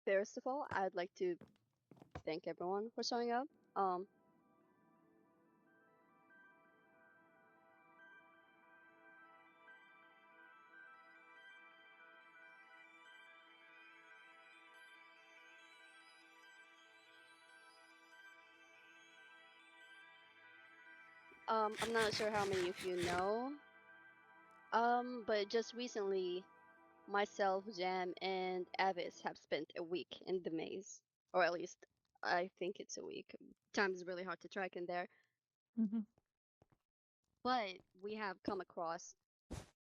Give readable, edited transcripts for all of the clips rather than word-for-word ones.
First of all, I'd like to thank everyone for showing up. I'm not sure how many of you know. But just recently, myself, Jam, and Avis have spent a week in the maze, or at least I think it's a week. Time is really hard to track in there, Mm-hmm. but we have come across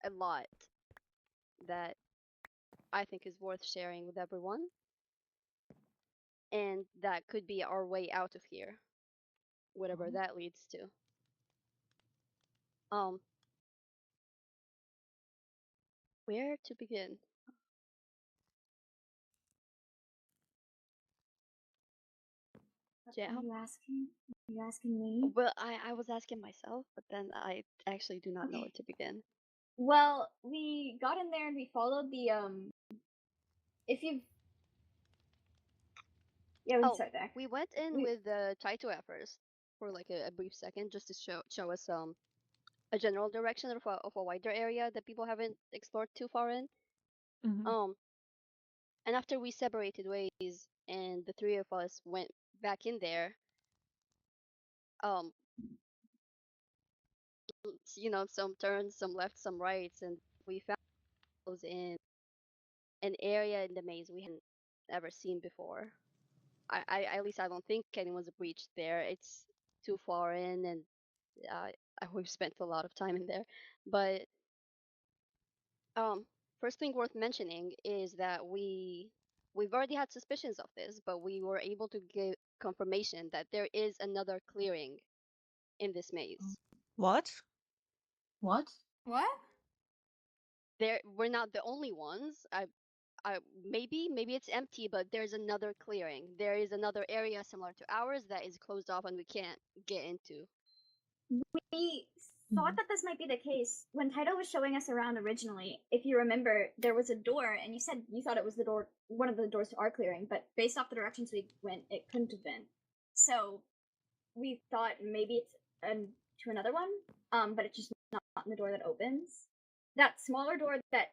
a lot that I think is worth sharing with everyone, and that could be our way out of here, whatever that leads to. Um, where to begin? Are Jam? you asking? Are you asking me? Well, I was asking myself, but then I actually do not know Okay. where to begin. Well, we got in there and we followed the if you've yeah, we can Oh, start there. we went in with Tyto at first for like a brief second just to show us a general direction of a wider area that people haven't explored too far in. Mm-hmm. Um, and after we separated ways and the three of us went back in there, um, some turns, some left, some rights, and we found ourselves in an area in the maze we hadn't ever seen before. I at least I don't think anyone's breached there. It's too far in, and uh, we've spent a lot of time in there. But first thing worth mentioning is that we've already had suspicions of this, but we were able to get confirmation that there is another clearing in this maze. What? What? What? We're not the only ones. Maybe it's empty, but there's another clearing. There is another area similar to ours that is closed off and we can't get into. We thought that this might be the case when Tyto was showing us around originally. If you remember, there was a door, and you said you thought it was the door, one of the doors to our clearing, but based off the directions we went, it couldn't have been. So we thought maybe it's to another one, but it's just not in the door that opens. That smaller door that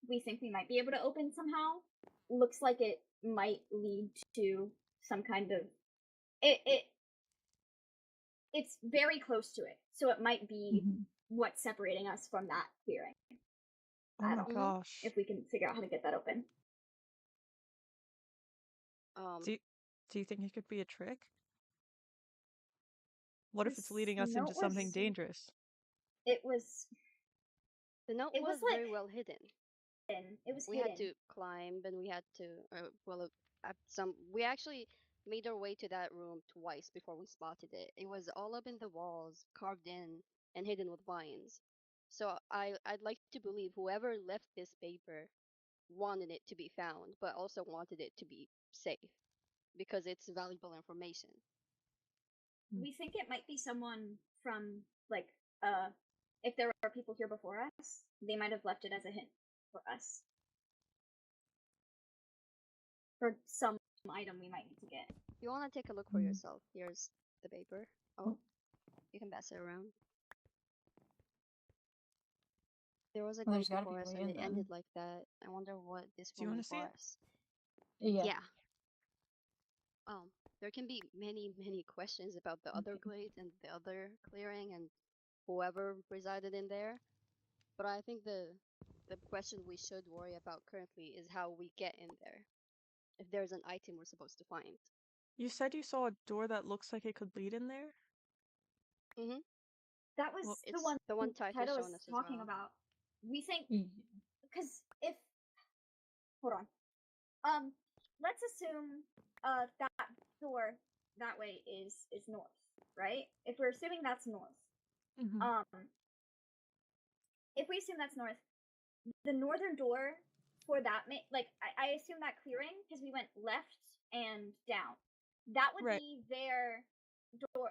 we think we might be able to open somehow looks like it might lead to some kind of it's very close to it, so it might be what's separating us from that clearing. Oh I my don't know gosh. if we can figure out how to get that open. Do you think it could be a trick? What if it's leading The us into note was something dangerous? it was The note it was was like very well hidden. it was We hidden. had to climb and we had to we actually made our way to that room twice before we spotted it. It was all up in the walls, carved in and hidden with vines. So I'd like to believe whoever left this paper wanted it to be found, but also wanted it to be safe because it's valuable information. We think it might be someone from like if there were people here before us, they might have left it as a hint for us. For some item we might need to get. If you want to take a look for yourself, here's the paper. Oh, you can pass it around. There was a Well, there's ghost gotta before be a us way and in it then. ended like that. I wonder what this Do you room want to see it? was. Yeah. There can be many questions about the other glade and the other clearing and whoever resided in there. But I think the question we should worry about currently is how we get in there. If there's an item we're supposed to find. You said you saw a door that looks like it could lead in there? Mm-hmm. That was Well, the it's one the one Tyto's Tyto shown was us as talking well. about. We think because if hold on. Let's assume that door that way is north, right? If we're assuming that's north. If we assume that's north, the northern door for that I assume that clearing because we went left and down. That would be their door.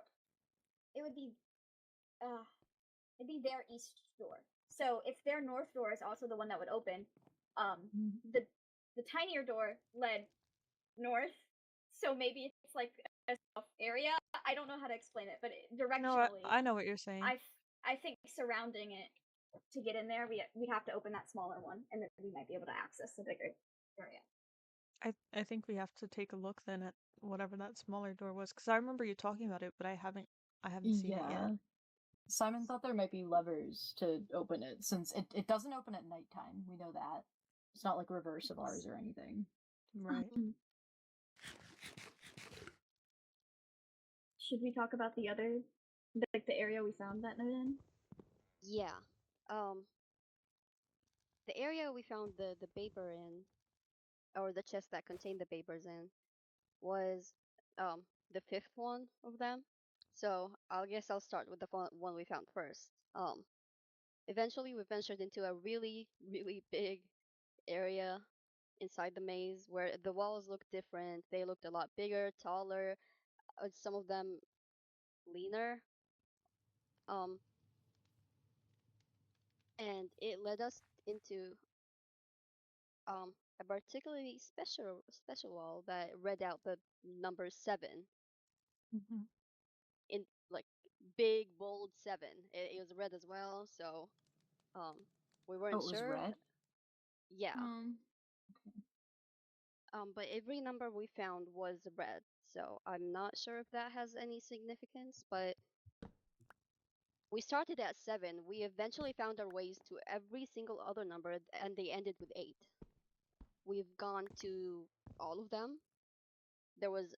It would be it'd be their east door. So if their north door is also the one that would open, the tinier door led north. So maybe it's like a south area. I don't know how to explain it, but No, directionally, I know what you're saying. I think surrounding it to get in there, we'd have to open that smaller one, and then we might be able to access the bigger area. I think we have to take a look then at whatever that smaller door was, because I remember you talking about it, but I haven't seen it yet. Simon thought there might be levers to open it, since it doesn't open at nighttime. We know that. It's not like reverse of ours or anything. Right. Should we talk about the other, like the area we found that night in? Yeah. The area we found the paper in, or the chest that contained the papers in, was the fifth one of them. So I guess I'll start with the one we found first. Eventually we ventured into a really, really big area inside the maze where the walls looked different. They looked a lot bigger, taller, some of them leaner. And it led us into a particularly special wall that read out the number 7 Mm-hmm. in like big bold 7. It was red as well, so we weren't Oh, it was sure. red? Yeah. Okay. But every number we found was red, so I'm not sure if that has any significance, but we started at 7. We eventually found our ways to every single other number, and they ended with 8. We've gone to all of them. There was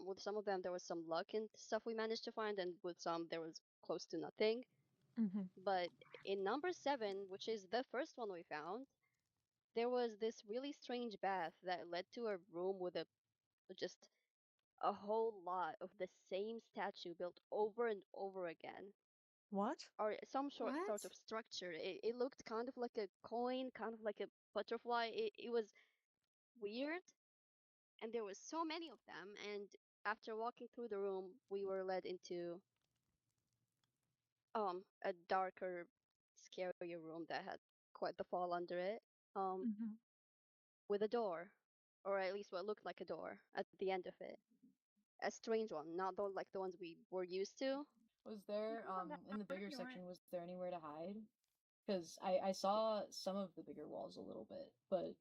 with some of them, there was some luck and stuff we managed to find, and with some, there was close to nothing. Mm-hmm. But in number 7, which is the first one we found, there was this really strange bath that led to a room with just a whole lot of the same statue built over and over again, What? or some sort What? of structure. It looked kind of like a coin, kind of like a butterfly. It was weird, and there was so many of them. And after walking through the room, we were led into a darker, scarier room that had quite the fall under it, Mm-hmm. with a door, or at least what looked like a door at the end of it. A strange one, not like the ones we were used to. Was there, can come in the back bigger if you want. section, was there anywhere to hide? Because I saw some of the bigger walls a little bit, but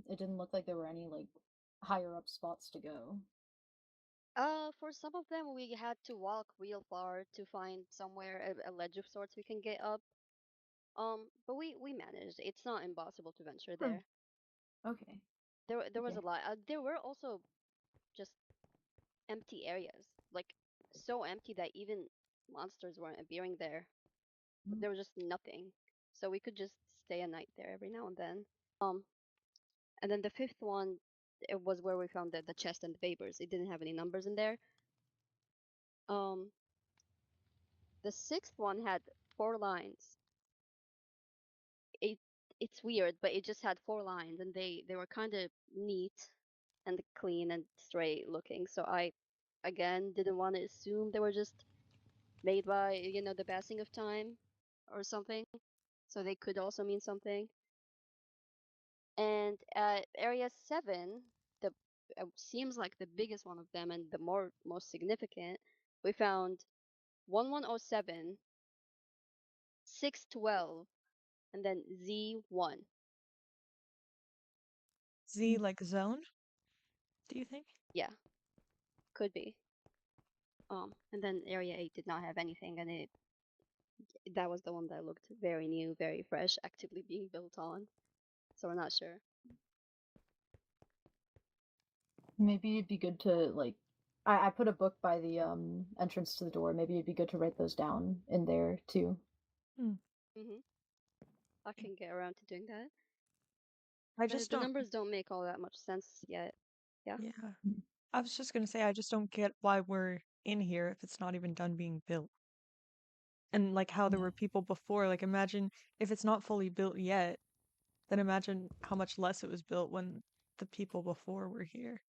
it didn't look like there were any, like, higher up spots to go. For some of them, we had to walk real far to find somewhere a ledge of sorts we can get up. But we managed. It's not impossible to venture there. Okay. There was Okay. a lot. There were also just empty areas, like so empty that even monsters weren't appearing there. Mm. There was just nothing, so we could just stay a night there every now and then. Um, and then the fifth one, it was where we found the chest and the papers. It didn't have any numbers in there. The sixth one had 4 lines. It it's weird, but it just had 4 lines, and they were kind of neat and clean and straight looking. So I, again, didn't want to assume they were just made by the passing of time or something. So they could also mean something. And at area 7, the seems like the biggest one of them and the most significant, we found 1107, 612, and then Z1. Z like zone? Do you think? Yeah, could be. And then area 8 did not have anything, and that was the one that looked very new, very fresh, actively being built on. So we're not sure. Maybe it'd be good to, like, I put a book by the entrance to the door. Maybe it'd be good to write those down in there too. I can get around to doing that. I just The don't. numbers don't make all that much sense yet. Yeah. Yeah. I was just gonna say, I just don't get why we're in here if it's not even done being built. And like how there were people before, like imagine if it's not fully built yet, then imagine how much less it was built when the people before were here.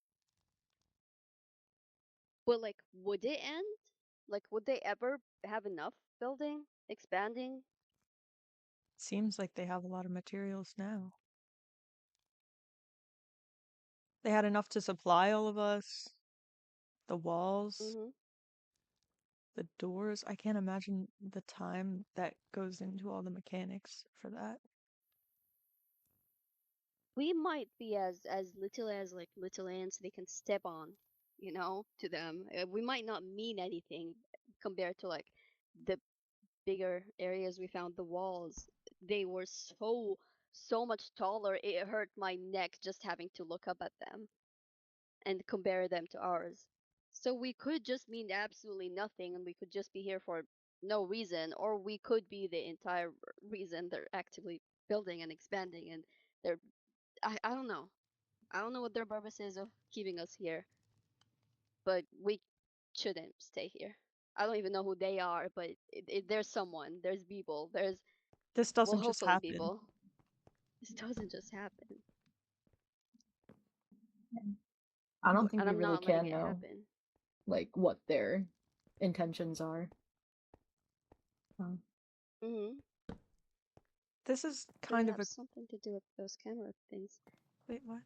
Well, like, would it end? Like, would they ever have enough building, expanding? Seems like they have a lot of materials now. They had enough to supply all of us. The walls, Hmm. the doors. I can't imagine the time that goes into all the mechanics for that. We might be as little as like little ants they can step on, you know, to them. We might not mean anything compared to like the bigger areas we found. The walls, they were so much taller. It hurt my neck just having to look up at them and compare them to ours. So we could just mean absolutely nothing and we could just be here for no reason, or we could be the entire reason they're actively building and expanding and they're I don't know. I don't know what their purpose is of keeping us here, but we shouldn't stay here. I don't even know who they are, but there's someone, there's people, there's, This well, doesn't just hopefully happen. people. This doesn't just happen, I don't What? think and we I'm really not letting can it know, happen. like, what their intentions are. Um, Hmm. This is Could it kind of have a. something to do with those camera things? Wait, what?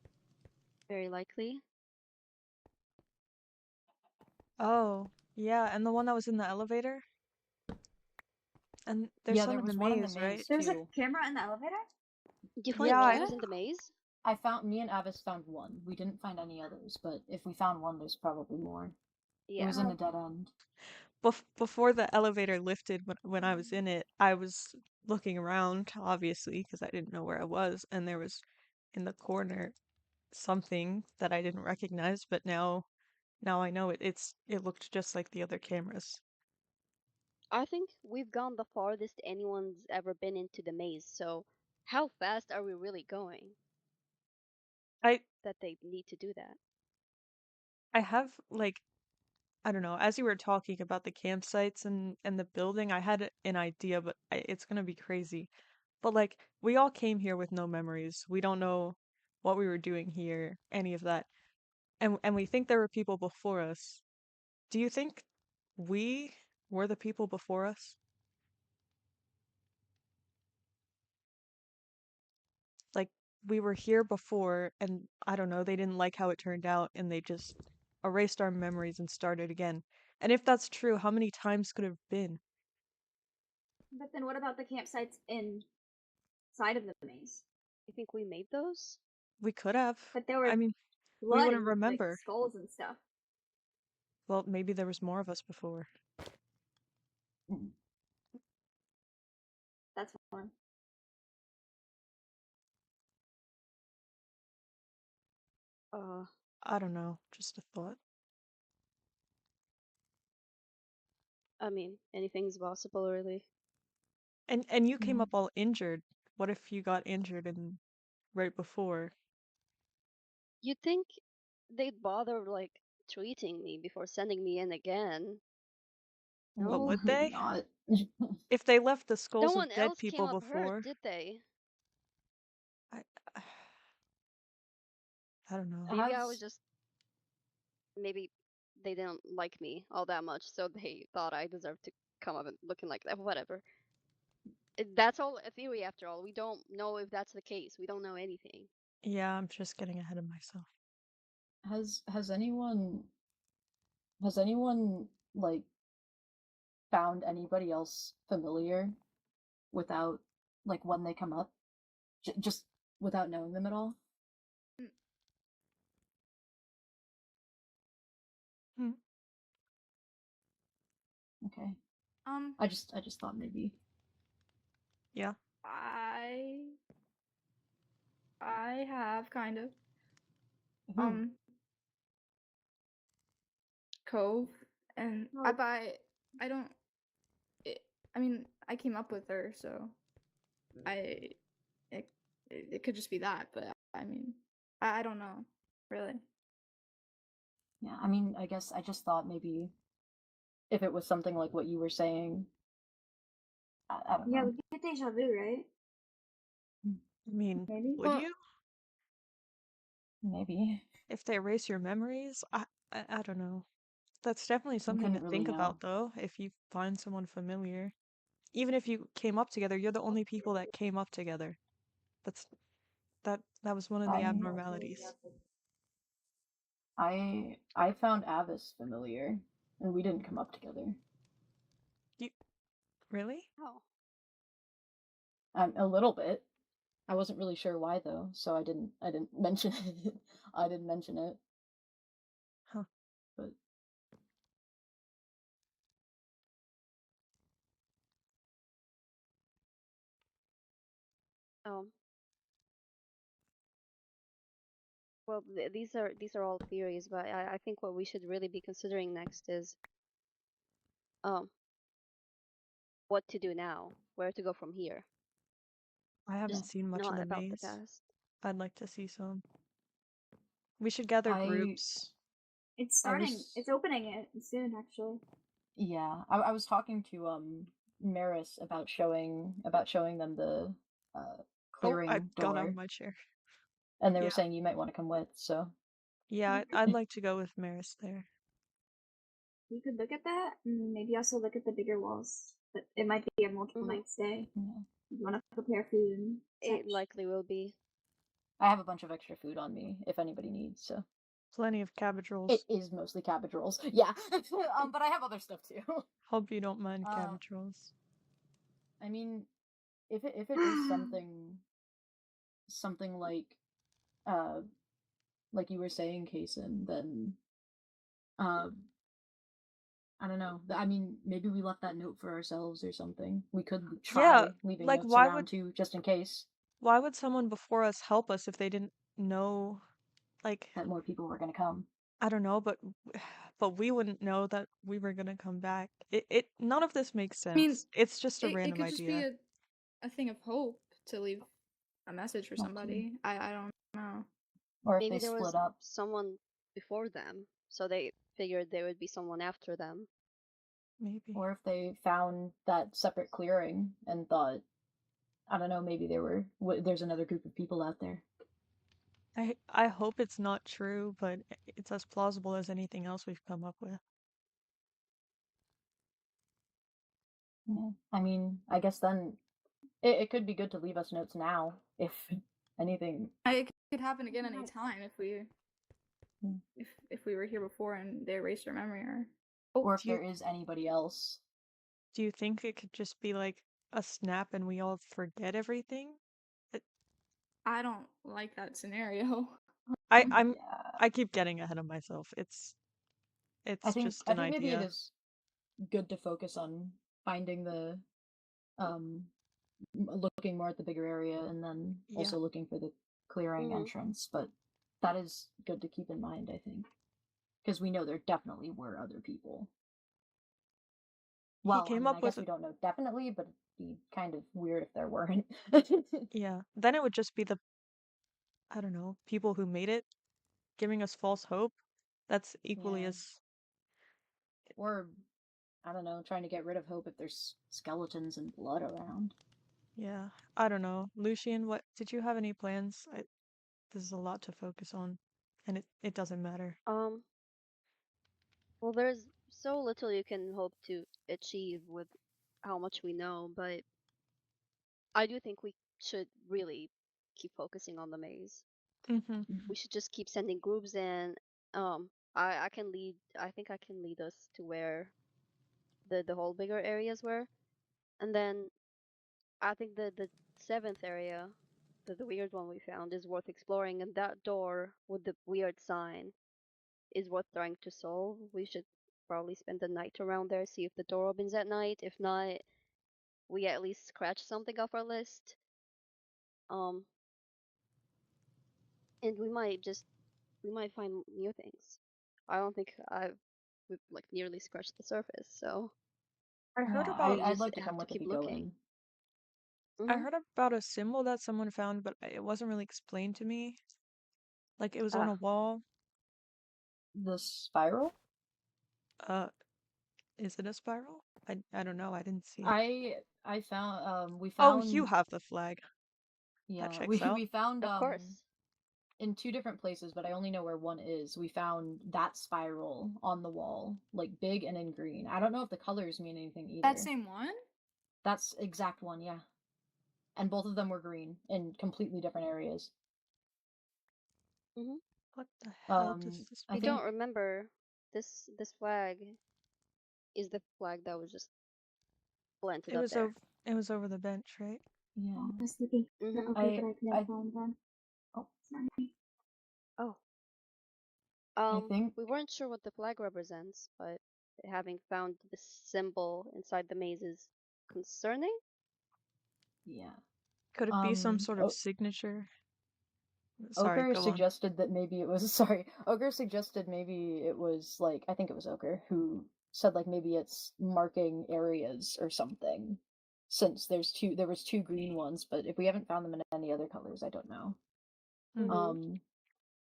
Very likely. Oh, yeah, and the one that was in the elevator? And there's yeah, some there in the was one in the maze, right? maze There was a too. camera in the elevator? Did you find Yeah, cameras in the maze? Me and Avis found one. We didn't find any others, but if we found one, there's probably more. It Yeah. was in a dead end. before the elevator lifted when I was in it, I was looking around, obviously, because I didn't know where I was, and there was in the corner something that I didn't recognize, but now I know it looked just like the other cameras. I think we've gone the farthest anyone's ever been into the maze, so how fast are we really going I that they need to do that? I have like I don't know, as you were talking about the campsites and the building, I had an idea, but it's gonna be crazy. But like we all came here with no memories. We don't know what we were doing here, any of that. And we think there were people before us. Do you think we were the people before us? Like we were here before and I don't know, they didn't like how it turned out and they just erased our memories and started again. And if that's true, how many times could it have been? But then what about the campsites inside of the maze? You think we made those? We could have. But there I were mean, we blood wouldn't and like remember. skulls and stuff. Well, maybe there was more of us before. Mm. That's one. Uh, I don't know, just a thought. I mean, anything's possible, really. And you came Yeah. up all injured. What if you got injured and right before? You'd think they'd bother, like, treating me before sending me in again. But No? would Maybe they? not. If they left the No skulls of one dead else came people up hurt, before, did they? I I don't know. Maybe I was Has just, maybe they didn't like me all that much, so they thought I deserved to come up and looking like that. Whatever. That's all a theory after all. We don't know if that's the case. We don't know anything. Yeah, I'm just getting ahead of myself. has has anyone has anyone like found anybody else familiar without like when they come up, just without knowing them at all? Hmm. Okay. Um, I just thought maybe. Yeah. I I have kind of Who? Cove, and Oh. I don't. It, I mean, I came up with her, so I it it could just be that, but I mean, I don't know, really. Yeah, I mean, I guess I just thought maybe if it was something like what you were saying, I don't Yeah, know. we get deja vu, right? I mean, Maybe. would Well, you? Maybe. If they erase your memories? I don't know. That's definitely We something to couldn't really think know. about though, if you find someone familiar. Even if you came up together, you're the only people that came up together. That's that was one of the I abnormalities. I found Avis familiar, and we didn't come up together. Really? Oh. A little bit. I wasn't really sure why though, so I didn't mention it. I didn't mention it. Huh. But Well, these are all theories, but I think what we should really be considering next is what to do now, where to go from here. I haven't Just seen much of not the about the maze. past. I'd like to see some. We should gather groups. It's starting. was- It's opening it soon, actually. yeah, I was talking to Meris about showing them the Oh, clearing I've gone out door, of my chair. and they Yeah. were saying you might want to come with. So Yeah, I'd like to go with Meris there. You could look at that, and maybe also look at the bigger walls. But it might be a multiple night stay. yeah. You want to prepare food and It such. likely will be. I have a bunch of extra food on me if anybody needs. So Plenty of cabbage rolls. it is mostly cabbage rolls. Yeah, but I have other stuff too. Hope you don't mind Uh, cabbage rolls. I mean, if it is something like you were saying, Kasen, then I don't know. I mean, maybe we left that note for ourselves or something. We could try leaving like, notes why around would- too, just in case Why would someone before us help us if they didn't know, like, that more people were gonna come. I don't know, but we wouldn't know that we were gonna come back. It none of this makes sense. I mean, it's just a it random could just be idea. a thing of hope to leave a message for Not somebody. I don't know. Or if Maybe they there was split up. someone before them, so they figured there would be someone after them. Maybe. Or if they found that separate clearing and thought, I don't know, maybe there's another group of people out there. I hope it's not true, but it's as plausible as anything else we've come up with. Yeah. I mean, I guess then it could be good to leave us notes now, if anything. It could happen again any Nice. time if we Hmm. if we were here before and they erased our memory or Or if do you- there is anybody else. Do you think it could just be like a snap and we all forget everything? I don't like that scenario. I'm Yeah. I keep getting ahead of myself. It's I think just an maybe it idea. is good to focus on finding the looking more at the bigger area and then Yeah. also looking for the clearing entrance, but that is good to keep in mind, I think, because we know there definitely were other people. Well, came I up guess with we don't know definitely, but it'd be kind of weird if there weren't. Yeah. Then it would just be I don't know, people who made it giving us false hope. That's equally Yeah. as Or, I don't know, trying to get rid of hope if there's skeletons and blood around. yeah. I don't know. Lucian, what did you have any plans? This is a lot to focus on, and it doesn't matter. Well, there's so little you can hope to achieve with how much we know, but I do think we should really keep focusing on the maze. Mm-hmm. We should just keep sending groups in. I can lead. I think I can lead us to where the whole bigger areas were, and then I think the seventh area, the weird one we found, is worth exploring, and that door with the weird sign is worth trying to solve. We should probably spend the night around there, see if the door opens at night. If not, we at least scratch something off our list. Um, and we might find new things. I don't think we've like nearly scratched the surface, so I heard Yeah, about I'd just like to have come to with if keep you go looking. in. I heard about a symbol that someone found, but it wasn't really explained to me. Like it was on a wall. The spiral? Is it a spiral? I don't know. I didn't see it. I found we Oh, found you have the flag. That yeah, checks out. we found Of course. in two different places, but I only know where one is. We found that spiral on the wall, like big and in green. I don't know if the colors mean anything either. That same one? That's exact one, yeah. And both of them were green in completely different areas. What the hell does this I mean? don't remember. This flag is the flag that was just planted It up was there. it was over the bench, right? Yeah. I was looking for Mhm. okay, but I couldn't I find them. Oh, sorry. Oh. I think We weren't sure what the flag represents, but having found the symbol inside the maze is concerning. yeah. Could it be some sort of Oh, signature? Sorry, Ochre go on. suggested that maybe it was sorry. Ochre suggested maybe it was like I think it was Ochre who said like maybe it's marking areas or something. Since there was two green ones, but if we haven't found them in any other colors, I don't know. Mhm.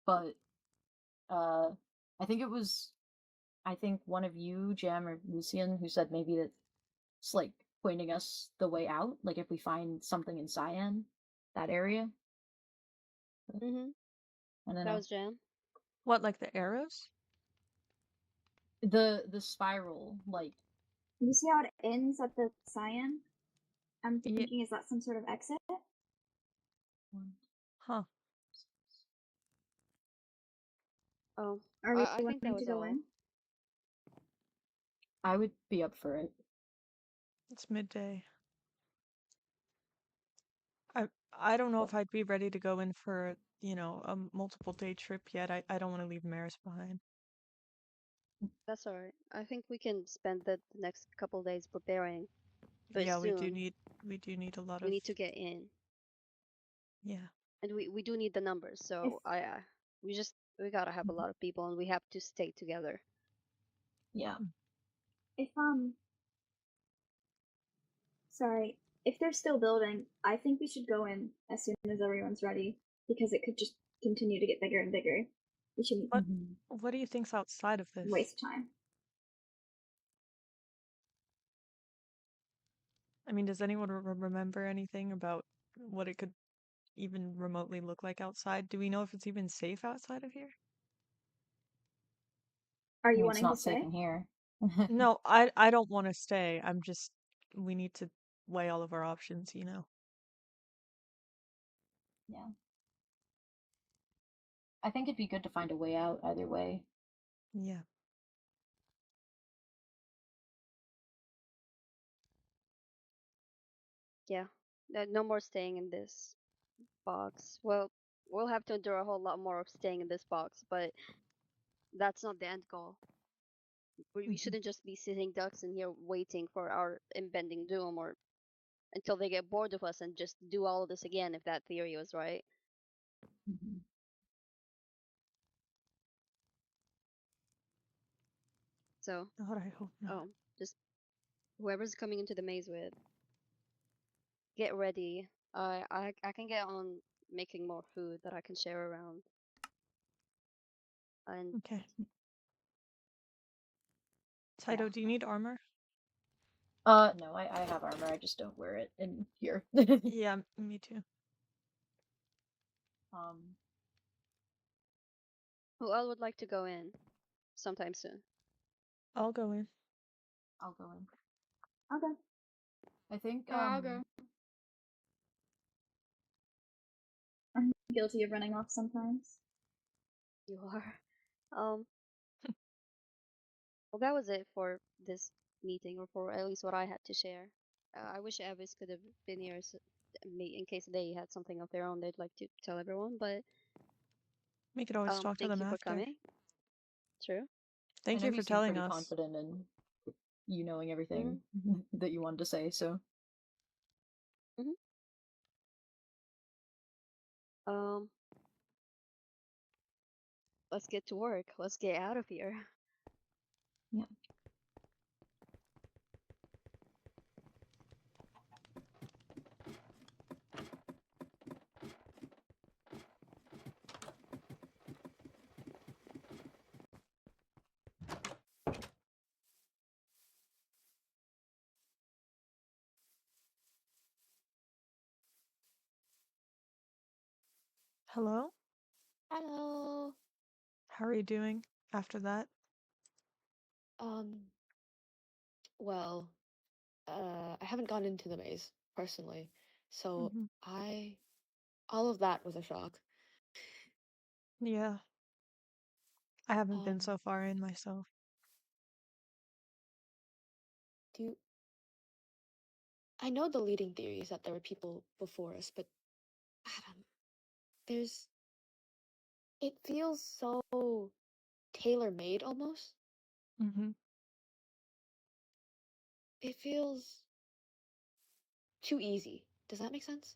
But I think it was I think one of you, Jam or Lucian, who said maybe it's like pointing us the way out, like if we find something in Cyan, that area. Mhm. I don't That know. was Jam. What, like the arrows? The spiral, like You see how it ends at the cyan? I'm Yeah. thinking, is that some sort of exit? Huh. Are we I think that wanting to was go all. in? I would be up for it. It's midday. I don't know if I'd be ready to go in for, a multiple day trip yet. I don't want to leave Meris behind. That's alright. I think we can spend the next couple days preparing, but Yeah, soon we do need a lot we of, need to get in, yeah. and we do need the numbers. If So we gotta have a lot of people, and we have to stay together. Yeah. if sorry, if they're still building, I think we should go in as soon as everyone's ready because it could just continue to get bigger and bigger. We shouldn't What do you think's outside of this? waste time. I mean, does anyone remember anything about what it could even remotely look like outside? Do we know if it's even safe outside of here? Are I you mean, it's wanting to not safe stay? in here. No, I don't want to stay. We need to weigh all of our options, Yeah. I think it'd be good to find a way out either way. Yeah. Yeah, no more staying in this box. Well, we'll have to endure a whole lot more of staying in this box, but that's not the end goal. We shouldn't just be sitting ducks in here waiting for our impending doom or until they get bored of us and just do all of this again if that theory was right. So, God, I hope not. just whoever's coming into the maze with, get ready. I can get on making more food that I can share around. And Okay. yeah. Tyto, do you need armor? No, I have armor, I just don't wear it in here. Yeah, me too. Who else would like to go in sometime soon? I'll go in. I'll go in. I'll go. I think I'll go. I'm guilty of running off sometimes. You are. Well, that was it for this meeting, or for at least what I had to share. I wish Avis could have been here in case they had something of their own they'd like to tell everyone, but We could always talk to thank them you for after. coming. True. I Thank know you for seem telling pretty us. confident in you knowing everything that you wanted to say, so Um, let's get to work. Let's get out of here. yeah. Hello? Hello. How are you doing after that? Um, well, I haven't gone into the maze personally, so Mhm. all of that was a shock. Yeah. I haven't been Um, so far in myself. do you... I know the leading theory is that there were people before us, but Adam, there's... It feels so tailor-made almost. Mm-hmm. It feels too easy. Does that make sense?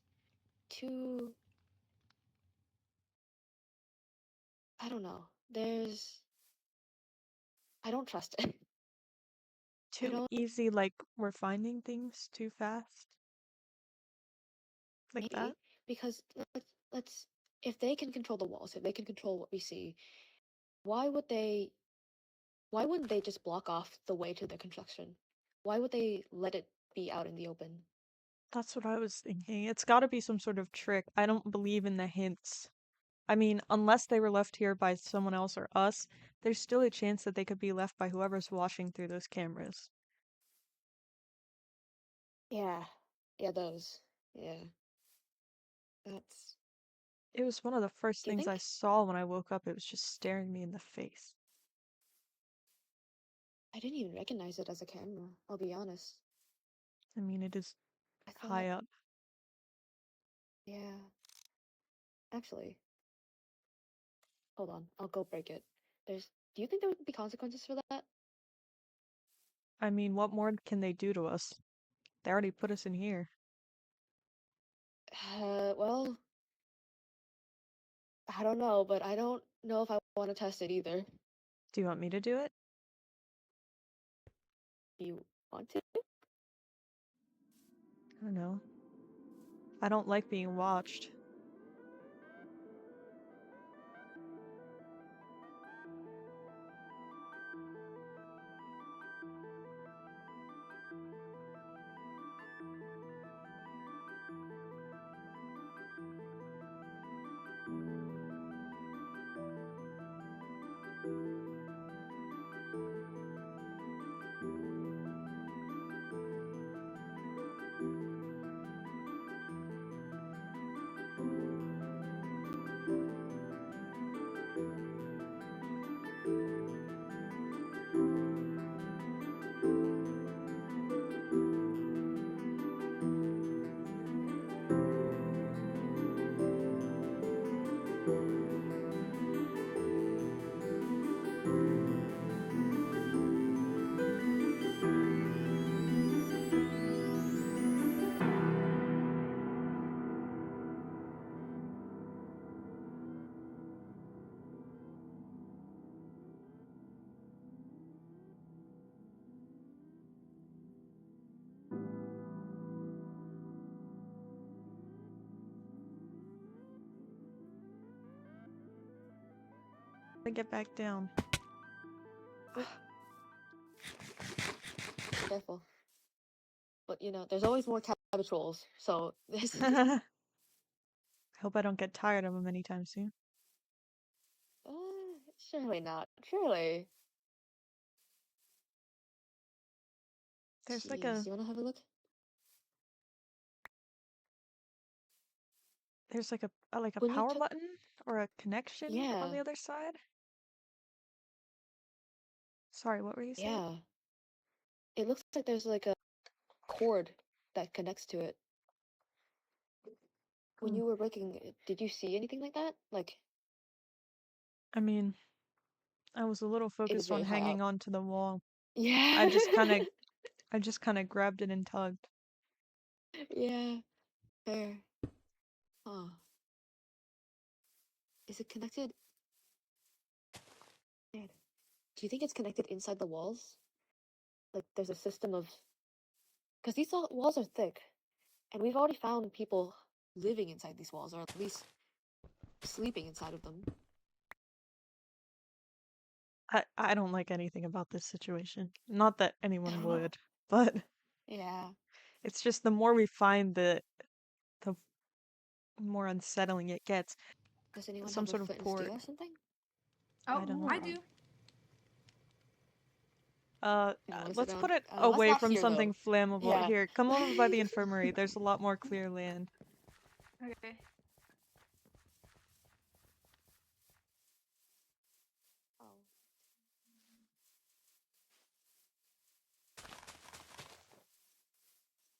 Too... I don't know. I don't trust it. I Too don't... easy, like we're finding things too fast? Like that? Maybe. Because if they can control the walls, if they can control what we see, why would they... Why wouldn't they just block off the way to the construction? Why would they let it be out in the open? That's what I was thinking. It's gotta be some sort of trick. I don't believe in the hints. I mean, unless they were left here by someone else or us, there's still a chance that they could be left by whoever's watching through those cameras. Yeah. Yeah, those. Yeah. That's... It was one of the first Do you things I think? saw when I woke up. It was just staring me in the face. I didn't even recognize it as a camera, I'll be honest. I mean, it is I high thought, up. yeah. Actually, hold on, I'll go break it. Do you think there would be consequences for that? I mean, what more can they do to us? They already put us in here. Well, I don't know, but I don't know if I want to test it either. Do you want me to do it? You want to? I don't know. I don't like being watched. I get back down. Careful. But there's always more cabbage rolls, so this... I hope I don't get tired of them anytime soon. Surely not. Surely. There's like Jeez, you wanna have a look? a When you power took... button or a connection on Yeah, the other side. Sorry, what were you saying? yeah. It looks like there's like a cord that connects to it. When Hmm. you were breaking it, did you see anything like that? Like, I mean, I was a little it was focused on very high hanging up. on to the wall. Yeah. I just kind of grabbed it and tugged. Yeah. Fair. Huh. Is it connected? Man, do you think it's connected inside the walls? Like, there's a system of... Because these walls are thick, and we've already found people living inside these walls, or at least sleeping inside of them. I don't like anything about this situation. Not that anyone Oh. would, but Yeah. it's just the more we find the more unsettling it gets. Does anyone Some have a sort of flint and port. steel or something? Oh, I don't I know. do. Anyone Let's sit put down? it Let's away not from here, something though. flammable. Yeah. Here, come over by the infirmary. There's a lot more clear land. Okay. Oh.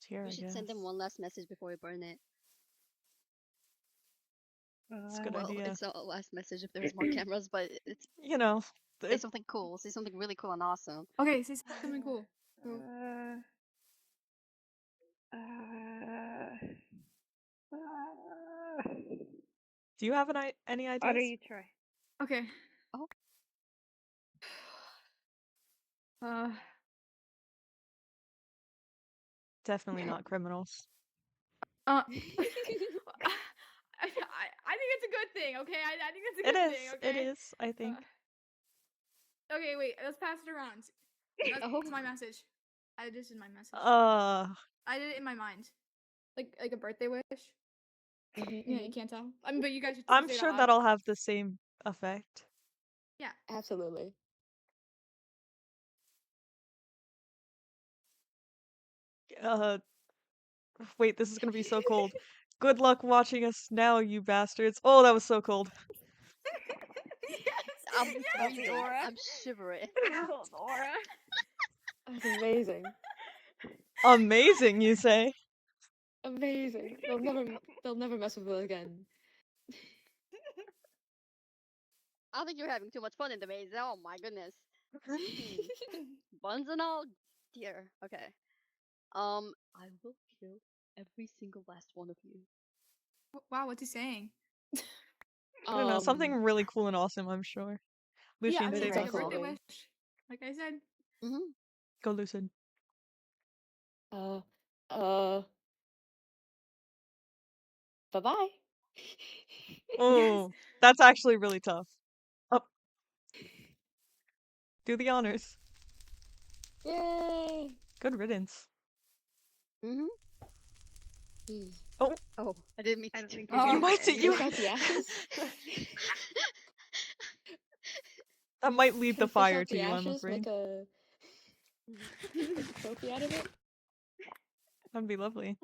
here, We I should guess. send them one last message before we burn it. That's a good Well, idea. it's not a last message if there's more cameras, but it's You know, say something cool. Say something really cool and awesome. Okay, say something cool. Cool. do you have any ideas? Otto, you try. Okay. Oh. Definitely not criminals. I think it's a good thing, okay? I think it's a It good is. thing, okay? It is, I think. Okay, wait, let's pass it around. That's Oh. my message. This is my message. Uh, I did it in my mind. Like a birthday wish. Mhm, Yeah, mhm. you can't tell. I mean, but you guys should I'm say it sure out loud. that'll have the same effect. Yeah. Absolutely. Wait, this is gonna be so cold. Good luck watching us now, you bastards. Oh, that was so cold. Yes. I'm yes. freezing. Aura. I'm shivering. Cold aura. That's amazing. Amazing, you say? Amazing. They'll never mess with it again. I think you're having too much fun in the maze. Oh my goodness. Buns and all. Dear. Okay. I will kill every single last one of you. Wow, what's he saying? I don't know, something Um, really cool and awesome, I'm sure. Yeah, I Lucian, mean, say it's like a birthday definitely. wish. Like I said. Mm-hmm. Go, Lucid. uh, bye-bye. Oh, that's actually really tough. Up. Do the honors. Yay! Good riddance. Mm-hmm. Mm. Oh, I didn't mean I to don't think do you're Oh. You gonna might get see any. you. Take out the ashes. That might lead Can the I fish fire out to the you, I'm ashes, afraid. make a trophy out of it? That'd be lovely.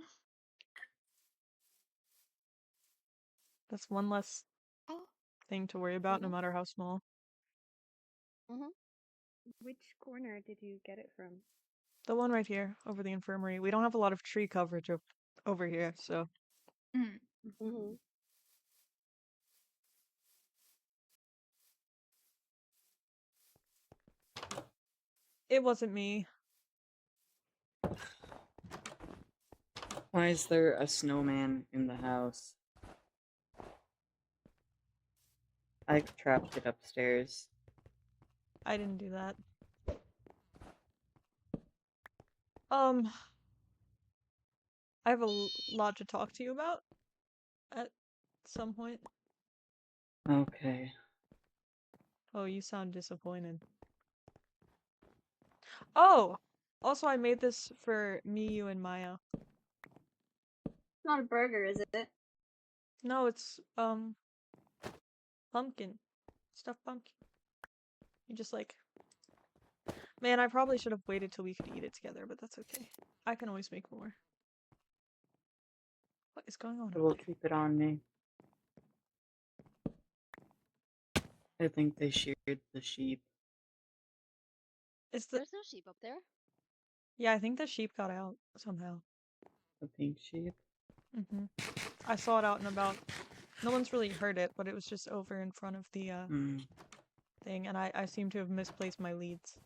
That's one less Oh. thing to worry about, no matter how small. Mm-hmm. Which corner did you get it from? The one right here, over the infirmary. We don't have a lot of tree coverage over here, so. Mm. Mm-hmm. It wasn't me. Why is there a snowman in the house? I trapped it upstairs. I didn't do that. I have a lot to talk to you about at some point. Okay. Oh, you sound disappointed. Oh! Also, I made this for me, you, and Maya. It's not a burger, is it? No, it's, pumpkin. Stuffed pumpkin. You just like... Man, I probably should have waited till we could eat it together, but that's okay. I can always make more. What is going on? I will keep it on me. I think they sheared the sheep. Is the... There's no sheep up there. Yeah, I think the sheep got out somehow. The pink sheep. Mm-hmm. I saw it out and about. No one's really heard it, but it was just over in front of the, thing, and I seem to have misplaced my leads.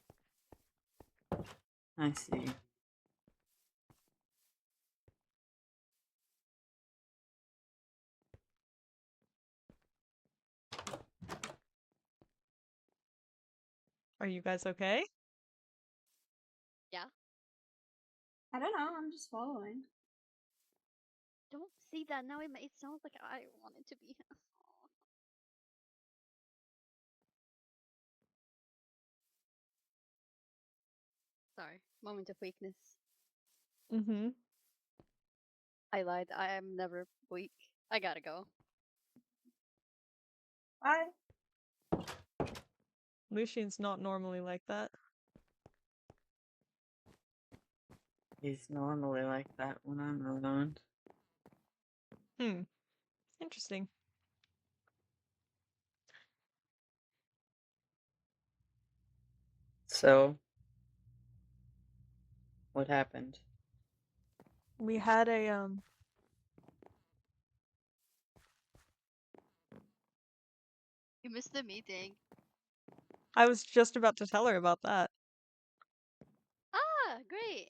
I see. Are you guys okay? Yeah. I don't know, I'm just following. Don't see that now. It sounds like I want it to be. Sorry. Moment of weakness. Mm-hmm. I lied. I am never weak. I gotta go. Bye. Lucian's not normally like that. He's normally like that when I'm around. Interesting. So, what happened? We had a You missed the meeting. I was just about to tell her about that. Ah, great.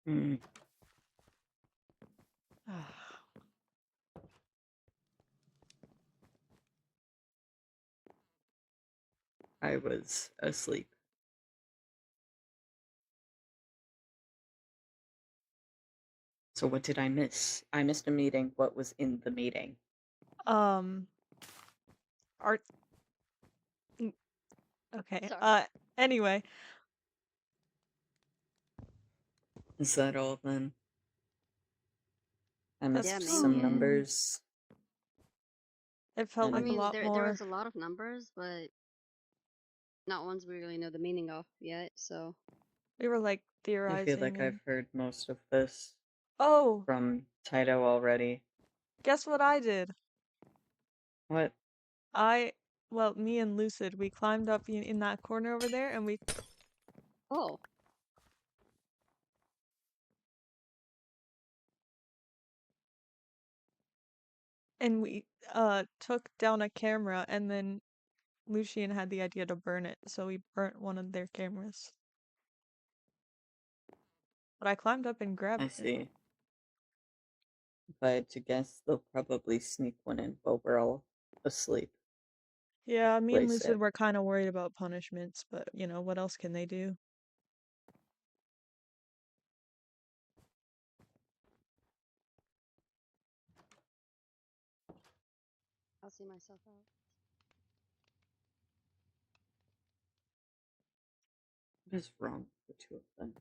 Hmm. I was asleep. So what did I miss? I missed a meeting. What was in the meeting? Art. Okay. Sorry. Anyway, Is that all then? I that's missed Yeah, some mainly. numbers. it felt And I like a mean, lot there more. was a lot of numbers, but not ones we really know the meaning of yet. So We were like I feel theorizing like and I've heard most of this oh, from Tyto already. guess what I did? What? Well, me and Lucid, we climbed up in that corner over there and we oh, took down a camera and then Lucian had the idea to burn it, so we burnt one of their cameras. But I climbed up and grabbed I it. see. If I had to guess, they'll probably sneak one in while we're all asleep. Yeah, me and Place Lucid it. were kind of worried about punishments, but you know, what else can they do? I'll see myself out. What is wrong with the two of them?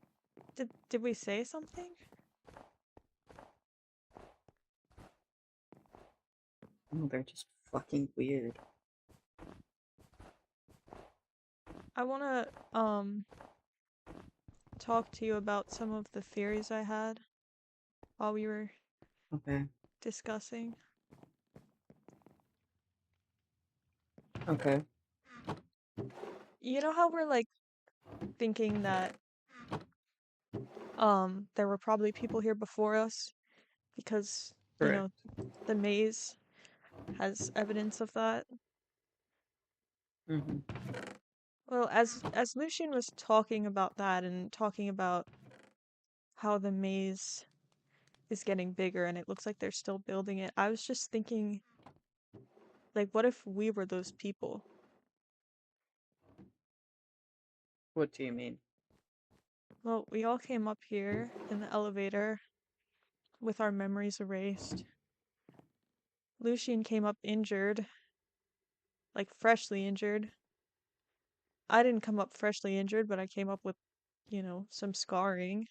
Did we say something? Oh, they're just fucking weird. I wanna talk to you about some of the theories I had while we were Okay. discussing. Okay. You know how we're like thinking that there were probably people here before us because, you know, Correct. the maze has evidence of that. Mm-hmm. Well, as Lucian was talking about that and talking about how the maze is getting bigger and it looks like they're still building it, I was just thinking, like, what if we were those people? What do you mean? Well, we all came up here in the elevator with our memories erased. Lucian came up injured, like freshly injured. I didn't come up freshly injured, but I came up with, you know, some scarring.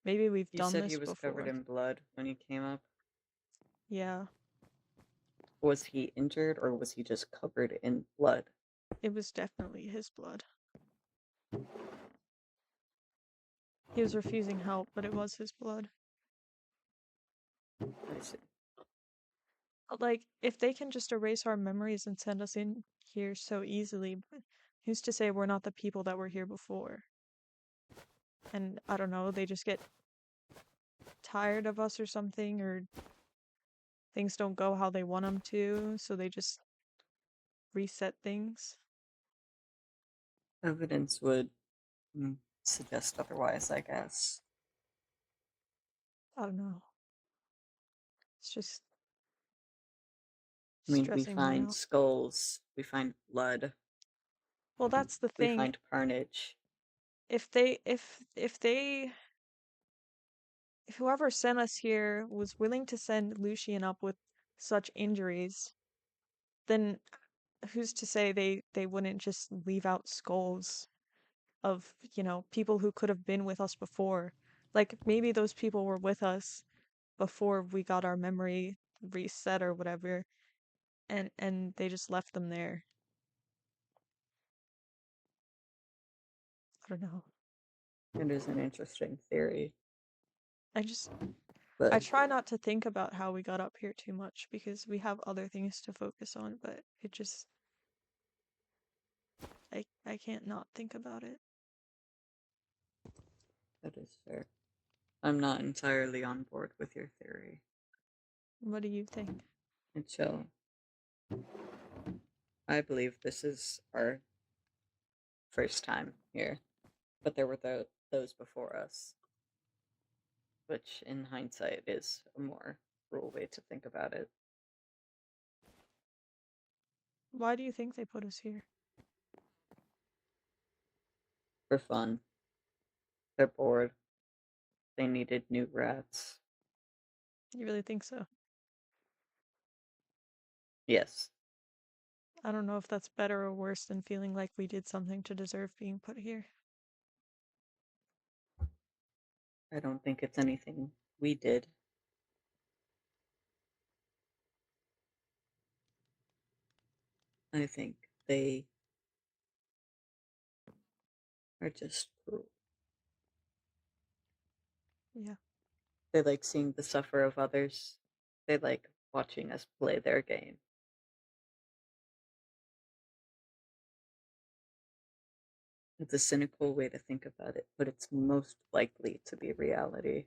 Maybe we've You done said he this was covered before. in blood when he came up. Yeah, Was he injured or was he just covered in blood? it was definitely his blood. He was refusing help, but it was his blood. I see. Like, if they can just erase our memories and send us in here so easily, who's to say we're not the people that were here before? And I don't know, they just get tired of us or something, or things don't go how they want them to, so they just reset things. Evidence would suggest otherwise, I guess. I don't know. It's just I mean, we stressing me find out. skulls, we find blood, Well, that's the we thing. find carnage. If whoever sent us here was willing to send Lucian up with such injuries, then who's to say they wouldn't just leave out skulls of, you know, people who could have been with us before? Like, maybe those people were with us before we got our memory reset or whatever, and they just left them there. I don't know. It is an interesting theory, I but try not to think about how we got up here too much because we have other things to focus on, but it just I can't not think about it. That is fair. I'm not entirely on board with your theory. What do you think? And so, I believe this is our first time here, but there were those before us, which in hindsight is a more cruel way to think about it. Why do you think they put us here? For fun. They're bored. They needed new rats. You really think so? Yes. I don't know if that's better or worse than feeling like we did something to deserve being put here. I don't think it's anything we did. I think they are just cruel. Yeah. They like seeing the suffer of others. They like watching us play their game. It's a cynical way to think about it, but it's most likely to be reality.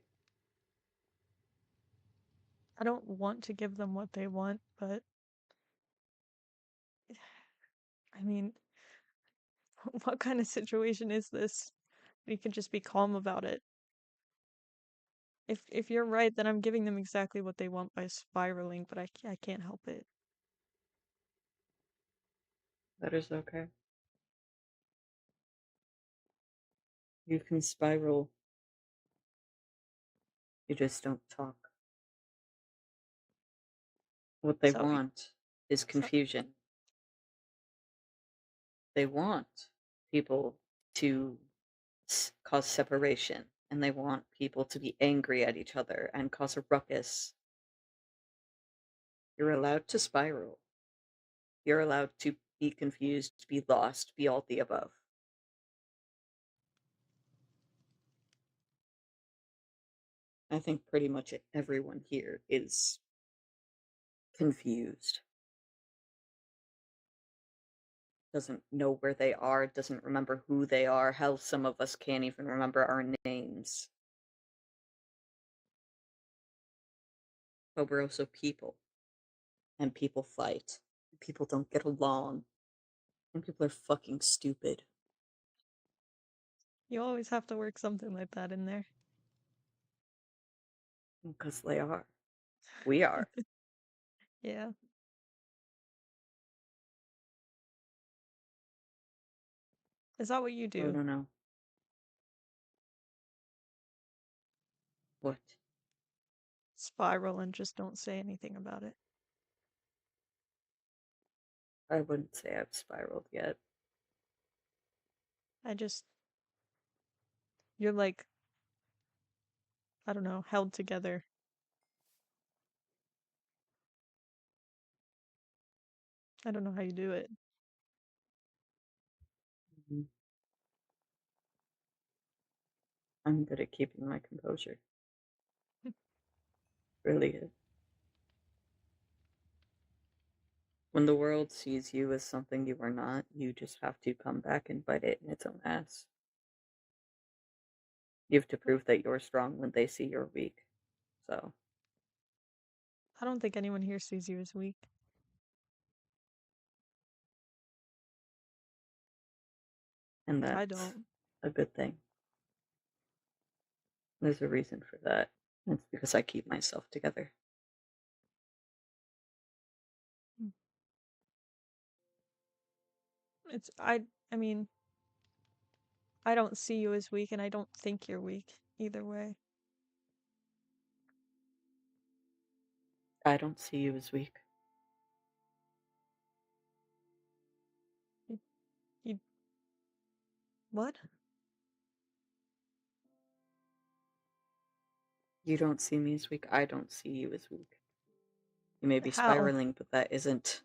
I don't want to give them what they want, but I mean, what kind of situation is this? We can just be calm about it. If you're right, then I'm giving them exactly what they want by spiraling, but I can't help it. That is okay. You can spiral. You just don't talk. What they So, want is confusion. They want people to cause separation, and they want people to be angry at each other and cause a ruckus. You're allowed to spiral. You're allowed to be confused, be lost, be all the above. I think pretty much everyone here is confused. Doesn't know where they are, doesn't remember who they are. Hell, some of us can't even remember our names. But we're also people. And people fight. People don't get along. And people are fucking stupid. you always have to work something like that in there. Because they are. We are. Yeah. Is that what you I do? don't know. What? Spiral and just don't say anything about it. I wouldn't say I've spiraled yet. You're like, I don't know, held together. I don't know how you do it. Mhm. I'm good at keeping my composure. Really is. When the world sees you as something you are not, you just have to come back and bite it in its own ass. You have to prove that you're strong when they see you're weak. So, I don't think anyone here sees you as weak. and I that's don't. a good thing. There's a reason for that. It's because I keep myself together. I mean, I don't see you as weak and I don't think you're weak either way. I don't see you as weak. You what? You don't see me as weak. I don't see you as weak. You may be How? spiraling, but that isn't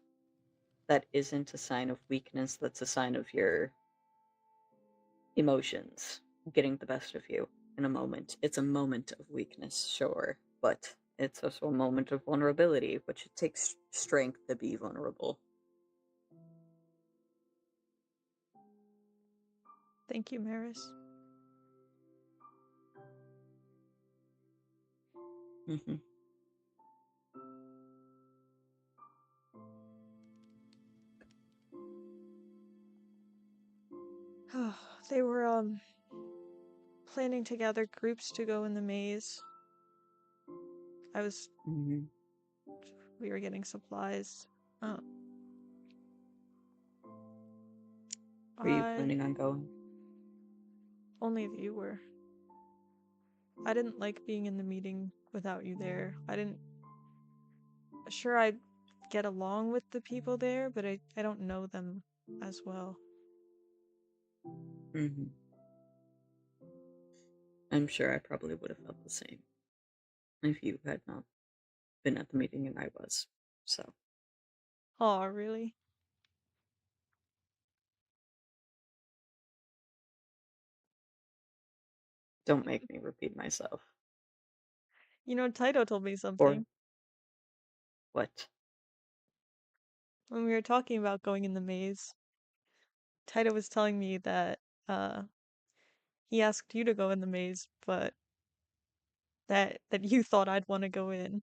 a sign of weakness. That's a sign of your emotions getting the best of you in a moment. It's a moment of weakness, sure, but it's also a moment of vulnerability, which it takes strength to be vulnerable. Thank you, Meris. Mm-hmm. They were planning to gather groups to go in the maze. Mm-hmm. We were getting supplies. Were you planning on going? Only if you were. I didn't like being in the meeting without you there. Sure, I'd get along with the people there, but I don't know them as well. Mm-hmm. I'm sure I probably would have felt the same if you had not been at the meeting and I was. So. Oh, really? Don't make me repeat myself. You know, Tyto told me Or something. what? When we were talking about going in the maze, Tyto was telling me that he asked you to go in the maze, but that you thought I'd want to go in.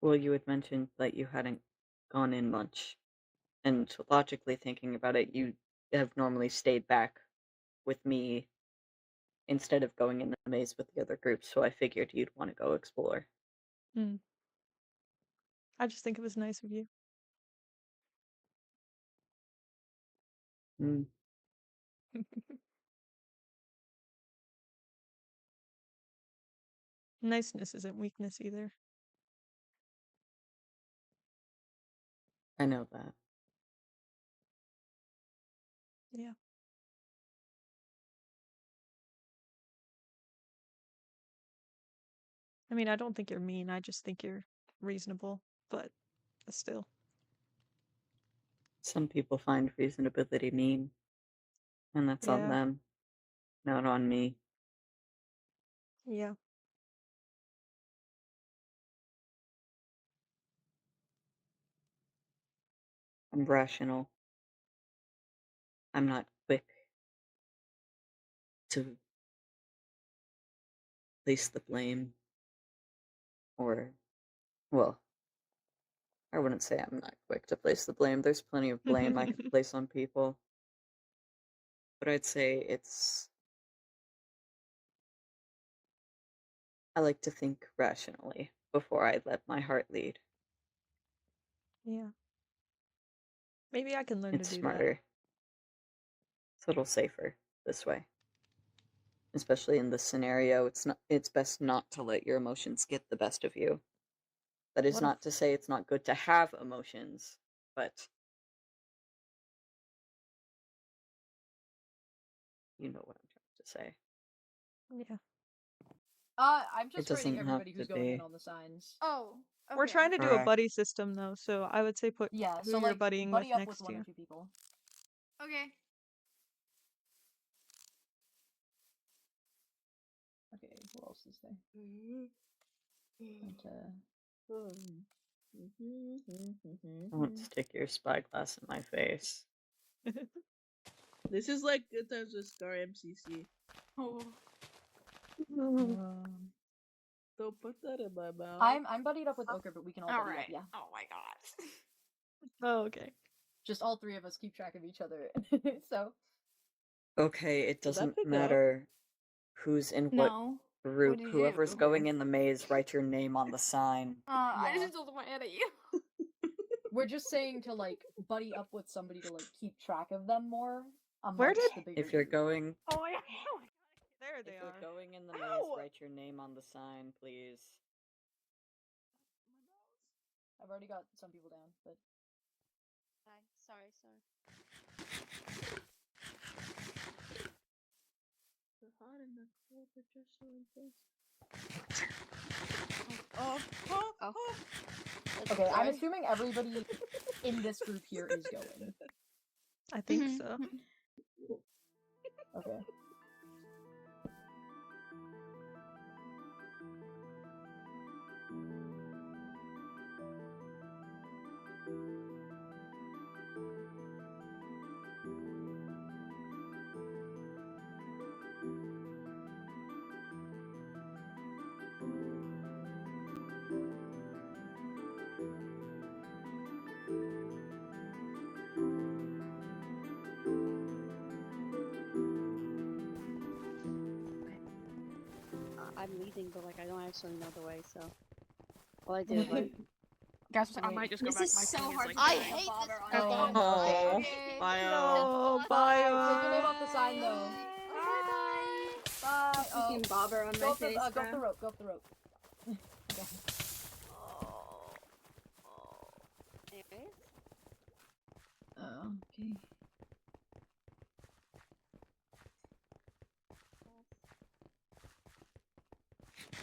Well, you had mentioned that you hadn't gone in much, and logically thinking about it, you have normally stayed back with me instead of going in the maze with the other groups, so I figured you'd want to go explore. I just think it was nice of you. Mm. Niceness isn't weakness either. I know that. Yeah. I mean, I don't think you're mean, I just think you're reasonable, but still. Some people find reasonability mean, and that's on Yeah. them, not on me. Yeah. I'm rational. I'm not quick to place the blame, or, well, I wouldn't say I'm not quick to place the blame. There's plenty of blame I could place on people. But I'd say I like to think rationally before I let my heart lead. Yeah. Maybe I can learn It's to do smarter. It's a little safer this way. Especially in this scenario, it's best not to let your emotions get the best of you. That is not to say it's not good to have emotions, but you know what I'm trying to say. that. Yeah. I'm It just rating doesn't have everybody who's to going be. in on the signs. Oh, okay. We're trying to do a Correct. buddy system though, so I would say put Yeah, who so you're like buddying buddy with up with next to one or you. two people. Okay. Okay, who else is there? Don't stick your spyglass in my face. This is like good times with Star MCC. Oh. Don't put that in my mouth. I'm buddied up with Ochre, but we can all buddy up, Alright. yeah. Oh my god. Oh, okay. Just all three of us keep track of each other. So Okay, it Did that doesn't pick up? matter who's in what No. group. did you Whoever's do? going in the maze, write your name on the sign. I Yeah. just told my head at you. we're just saying to like buddy up with somebody to like keep track of them more Where amongst did- the bigger If you're group. going, Oh my god. There if they you're are. going in the maze, Ow! write your name on the sign, please. I've already got some people down, but Sorry. The hot and the cold are just so intense. Oh. okay, I'm Sorry. assuming everybody in this group here is going. I think so. Okay. meeting, but like I don't actually know the way, so all I did like. Guys, I might just go This back. is My so ping is hard like. to I get hate a bobber this on girl. the phone. Oh, Okay. Maia. No, Bye. Maia. Take your name off the sign, though. Bye. Fucking bobber on Go my up the, face, go up the bro. rope. Go up the rope. Okay. Anyways, Okay.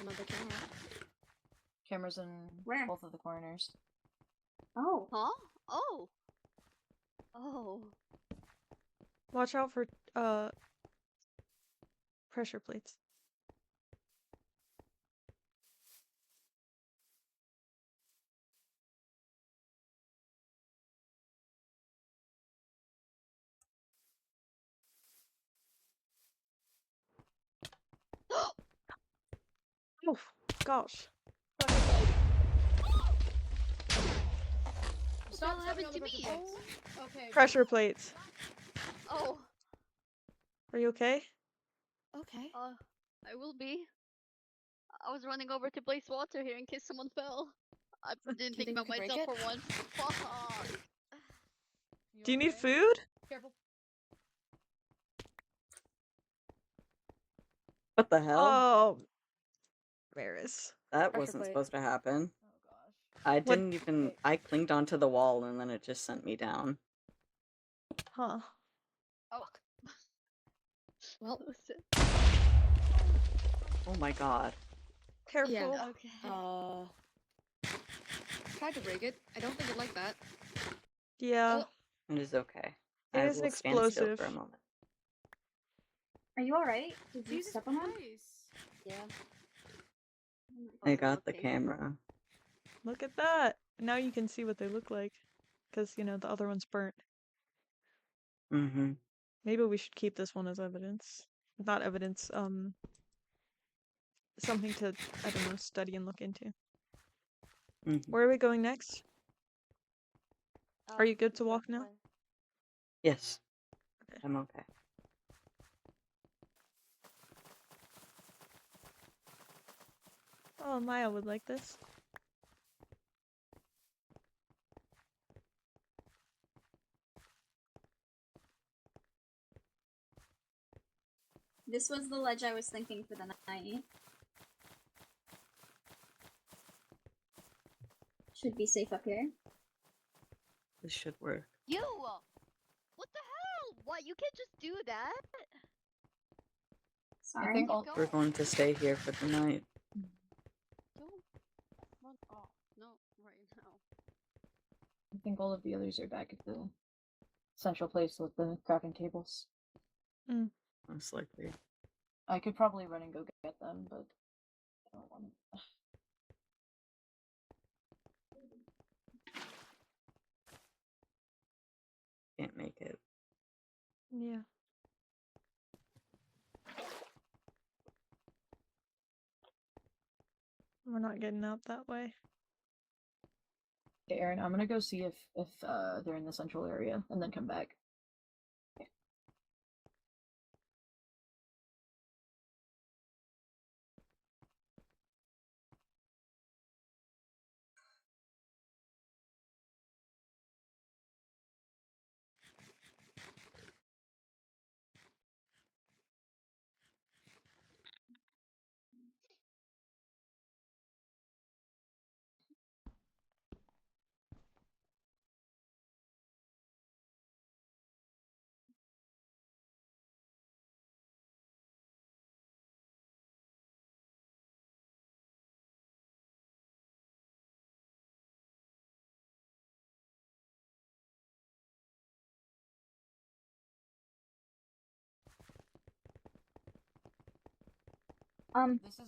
Another camera. Cameras in Where? both of the corners. Oh. Huh? Oh. Oh. Watch out for pressure plates. Oh gosh. What happened to me? Okay. Pressure plates. Oh. Are you okay? Okay. I will be. I was running over to place water here in case someone fell. I didn't Do you think think about we could break myself it? for once. Fuck. Do you need okay? food? Careful. What the hell? Oh, Meris. That Pressure wasn't plate. supposed to happen. Oh gosh. I What- didn't even. Okay. I clinged onto the wall and then it just sent me down. Huh. Oh. Well, Lucid. Oh my god. Careful. yeah. Okay. Tried to break it. I don't think it like that. Yeah. It is okay. It I is an will stand still explosive. for a moment. Are you alright? Did you Jesus step on one? Christ. yeah. I got the looking. camera. Look at that. Now you can see what they look like. Because, you know, the other one's burnt. Mm-hmm. Maybe we should keep this one as evidence. Not evidence, something to, I don't know, study and look into. Mm-hmm. Where are we going next? Are you good to walk now? Yes. Okay. I'm okay. Oh, Maia would like this. This was the ledge I was thinking for the night. Should be safe up here. This should work. You! What the hell? What? You can't just do that? Sorry. I think all. Go. We're going to stay here for the night. Don't run off. No, right now. I think all of the others are back at the central place with the crafting tables. Most likely. I could probably run and go get them, but I don't want to. Can't make it. Yeah. We're not getting out that way. Okay, Erin, I'm gonna go see if they're in the central area and then come back.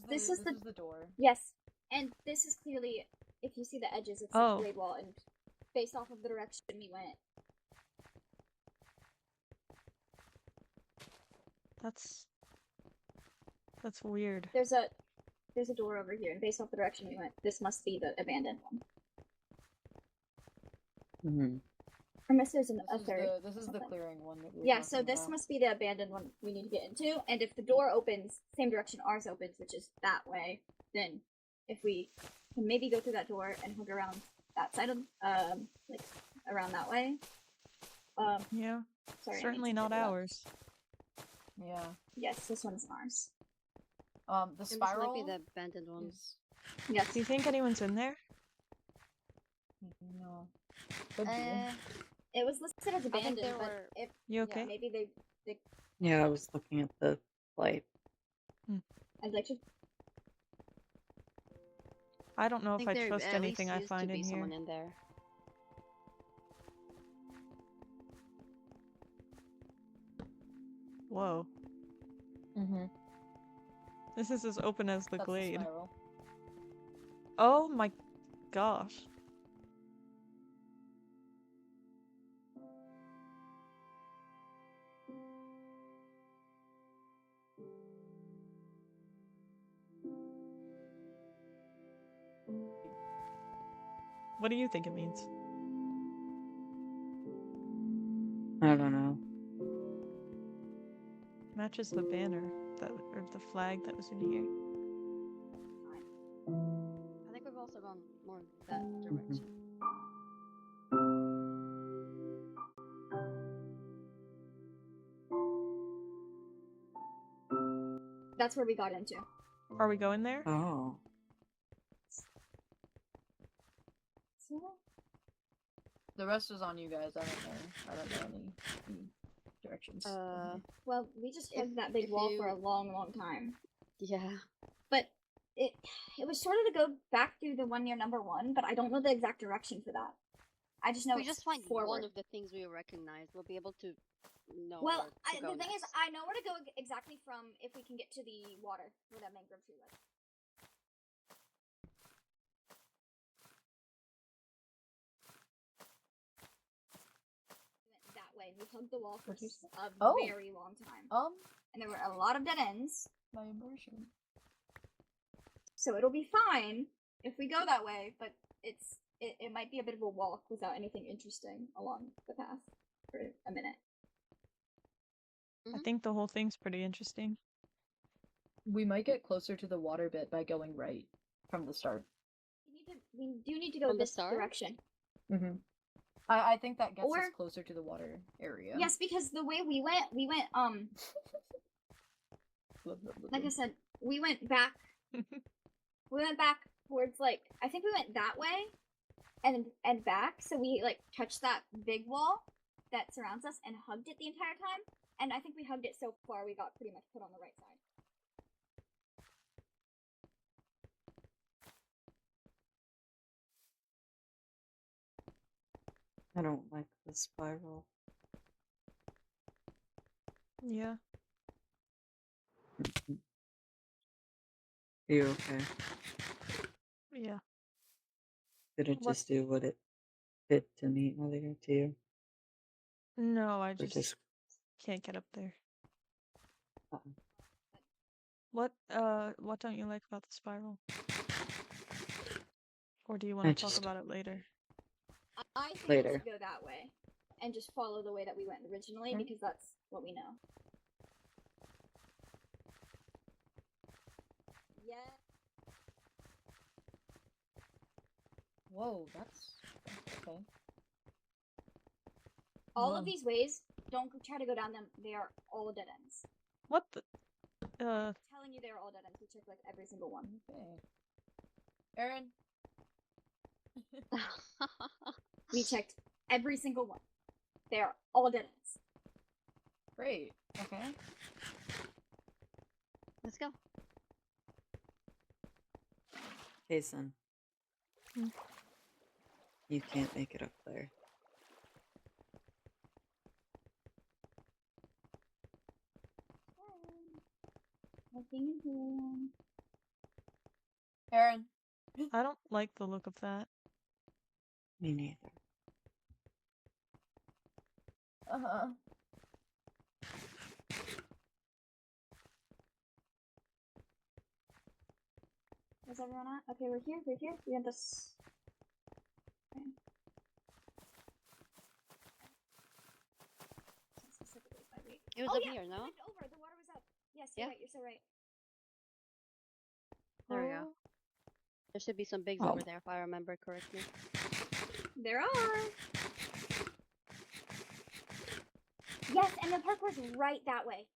This is the door. Yes, and this is clearly, if you see the edges, it's Oh. a blade wall, and based off of the direction we went. That's weird. There's a door over here, and based off the direction we went, this must be the abandoned one. Mm-hmm. premise there's a This is third. this is the something. clearing one that we were Yeah, so talking this about. must be the abandoned one we need to get into. And if the door opens, same direction ours opens, which is that way, then if we can maybe go through that door and hook around that side of, like, around that way. Yeah. Sorry, I need Certainly to not pick it up. ours. Yeah. Yes, this one's ours. The And this might spiral be the abandoned one. is Yes. Do you think anyone's in there? no. Could be. It was listed as I think abandoned, there but were. if You okay? maybe they Yeah, I was looking at the light. I'd like to. I don't know I if think I there trust at anything least I used find to be in here. someone in there. Whoa. Mm-hmm. This is as open as the That's glade. the spiral. Oh my gosh. What do you think it means? I don't know. Matches the banner that or the flag that was in here. I think we've also gone more that direction. That's where we got into. Are we going there? Oh. So, The rest is on you guys. I don't know any directions. well, we just If- hugged that big if wall for you- a long, long time. Yeah. But it was sort of to go back through the one near number 1, but I don't know the exact direction for that. I just know If we it's just find forward. one of the things we recognize, we'll be able to know Well, where to go the thing is, next. I know where to go exactly from if we can get to the water where that mangrove tree was. We went that way. We hugged the wall for What'd you say? a Oh. very long time, and there were a lot of dead ends. My immersion. So it'll be fine if we go that way, but it might be a bit of a walk without anything interesting along the path for a minute. I think the whole thing's pretty interesting. We might get closer to the water bit by going right from the start. We do need to go From the this start? direction. Mm-hmm. I think that gets us Or- closer to the water area. Yes, because the way we went like I said, we went back. We went back towards, like, I think we went that way and back, so we, like, touched that big wall that surrounds us and hugged it the entire time. And I think we hugged it so far we got pretty much put on the right side. I don't like the spiral. Yeah. Are you okay? Yeah. Did it What- just do what it did to me earlier to you? No, I Or just just can't get up there. uh-uh. What don't you like about the spiral? Or do you want I to talk just- about it later? I think Later. we should go that way and just follow the way that we went originally because that's what we know. Yeah. Whoa, that's okay. All Whoa. of these ways, don't try to go down them. They are all dead ends. What the? I'm telling you, they are all dead ends. We checked like every single one. Okay. Erin. We checked every single one. They are all dead ends. Great. Okay. Let's go. Kasen. Hmm. You can't make it up there. Nothing in here. Erin. I don't like the look of that. Me neither. Uh-huh. Where's everyone at? Okay, we're here. We're here. We have this. Okay. It was Oh up yeah, here, we no? went over. The water was up. Yes, you're Yeah. right. You're so right. There we go. There should be some bigs Oh. over there if I remember correctly. There are. Yes, and the parkour's right that way.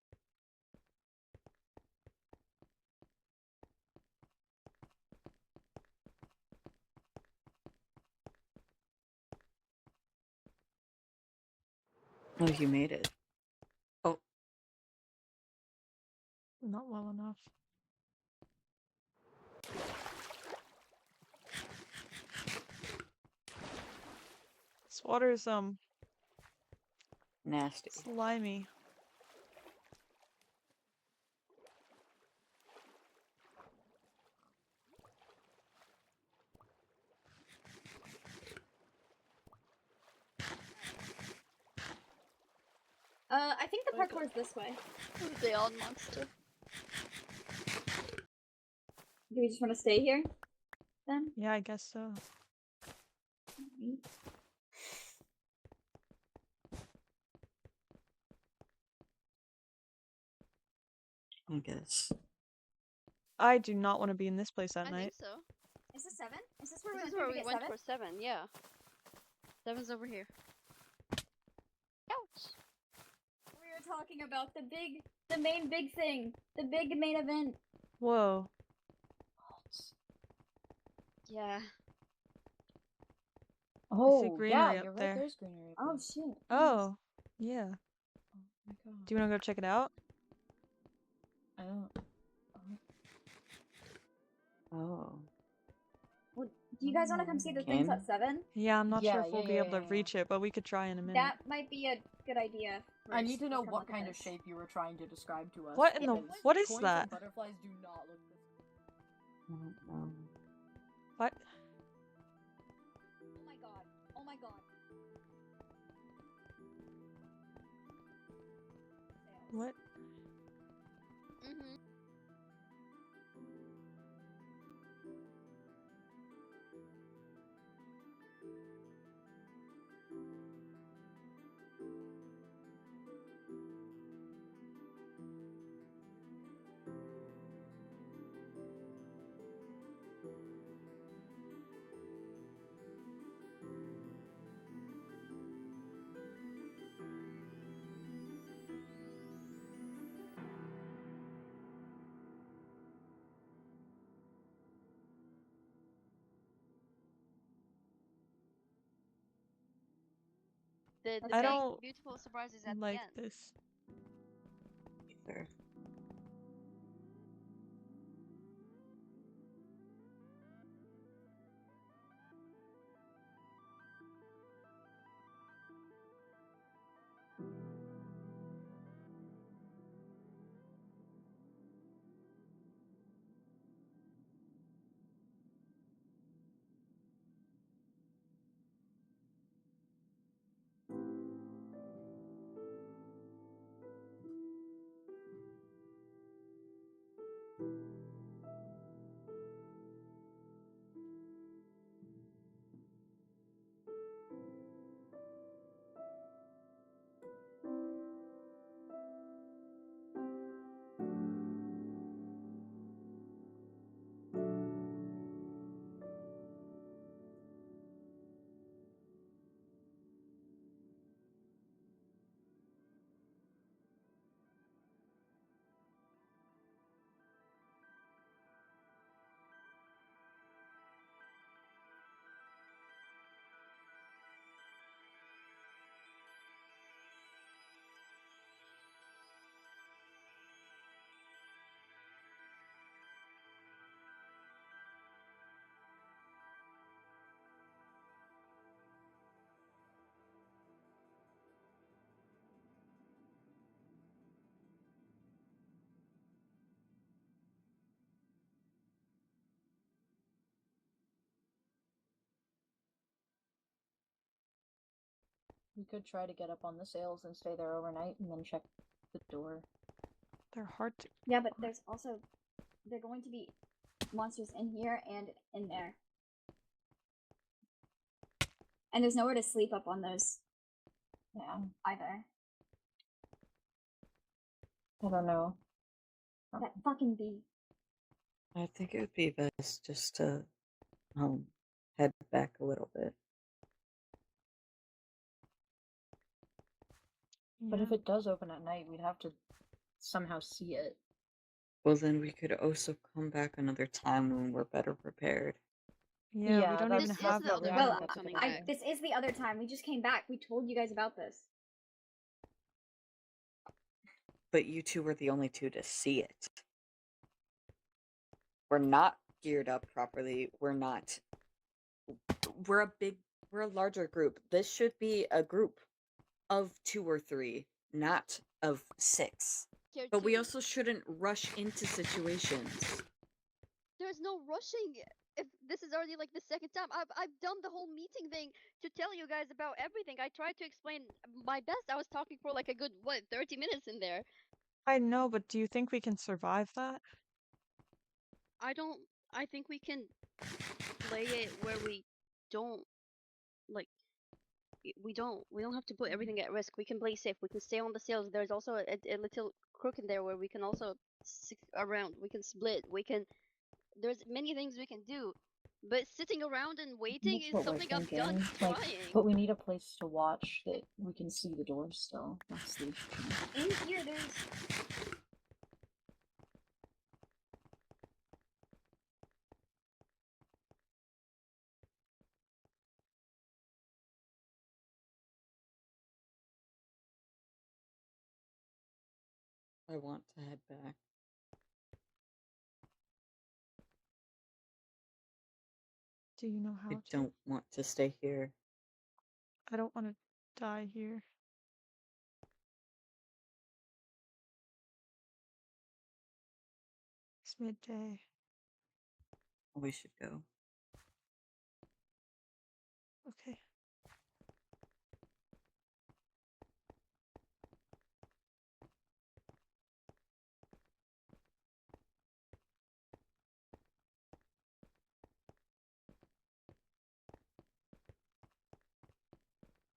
Oh, you made it. Oh, Not well enough. This water is nasty. slimy. I think the Oh, God. parkour's this way. The odd monster. Do we just want to stay here? Then? Yeah, I guess so. I guess. I do not want to be in this place at I night. think so. Is this 7? Is this where we This is went where through to we get went 7? for 7, yeah. 7's over here. Ouch! We were talking about the main big thing. The big main event. Whoa. Yeah. Oh, greenery yeah, up you're there. right. There's greenery. Up Oh there. shit. Oh, yeah. Oh my god. Do you want to go check it out? I don't. Oh. Well, do you guys want to come see the things at 7? Yeah, I'm not sure if Yeah, we'll yeah, be yeah, able to yeah. reach it, but we could try in a minute. That might be a good idea. I need first. to know Come what look at kind of this. shape you were trying to describe to us. What in the- because what is coins that? and butterflies do not look this. I don't know. What? Oh my god. Oh my god. What? Mm-hmm. The I big, don't beautiful surprise is at like the end. this. Either. We could try to get up on the sails and stay there overnight and then check the door. They're hard to. Yeah, but there's also there are going to be monsters in here and in there. And there's nowhere to sleep up on those. Yeah. Either. I don't know. That fucking bee. I think it would be best just to head back a little bit. But if Yeah. it does open at night, we'd have to somehow see it. Well, then we could also come back another time when we're better prepared. Yeah, we Yeah, don't that's- even This is have the that other many. Well, time that's a coming good back. This is the other time. We just came back. We told you guys about this. But you two were the only two to see it. We're not geared up properly. We're a larger group. This should be a group of 2 or 3, not of 6. Tier But we 2. also shouldn't rush into situations. There's no rushing. If this is already like the second time, I've done the whole meeting thing to tell you guys about everything. I tried to explain my best. I was talking for like a good 30 minutes in there. I know, but do you think we can survive that? I think we can play it where we don't like we don't have to put everything at risk. We can play safe. We can stay on the sails. There's also a little crook in there where we can also stick around. We can split. There's many things we can do. But sitting around and waiting That's is what we're something I've done thinking. Like, trying. but we need a place to watch that we can see the doors still. That's the In here, there's I want to head back. Do you know how I to? don't want to stay here. I don't want to die here. It's midday. We should go. Okay.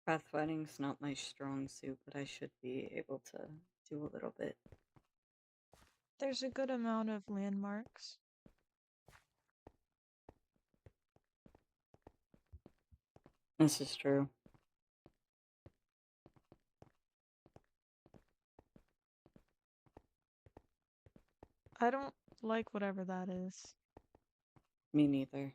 Pathfinding's not my strong suit, but I should be able to do a little bit. There's a good amount of landmarks. This is true. I don't like whatever that is. Me neither.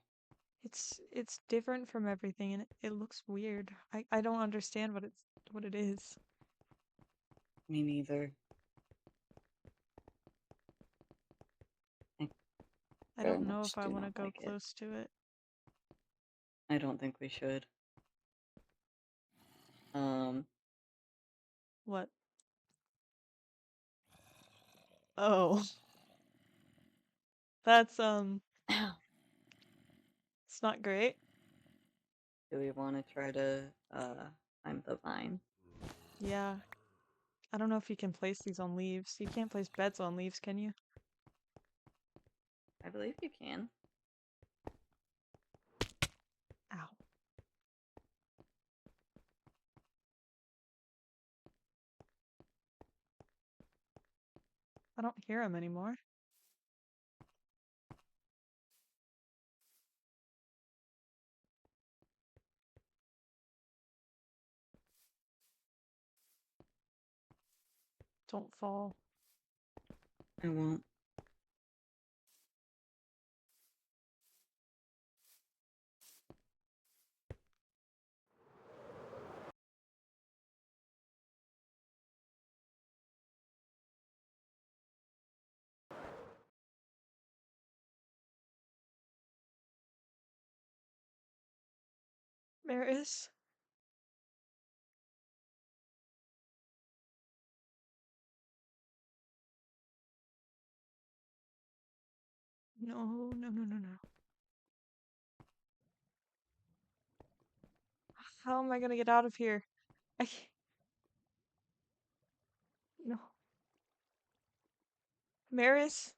It's different from everything and it looks weird. I don't understand what it is. Me neither. I Very don't know much if I do want to not go like it. close to it. I don't think we should. What? Oh. That's it's not great. Do we want to try to climb the vine? Yeah. I don't know if you can place these on leaves. You can't place beds on leaves, can you? I believe you can. Ow. I don't hear him anymore. Don't fall. I won't. Meris? No, no, no, no, no. How am I gonna get out of here? I can't. No. Meris?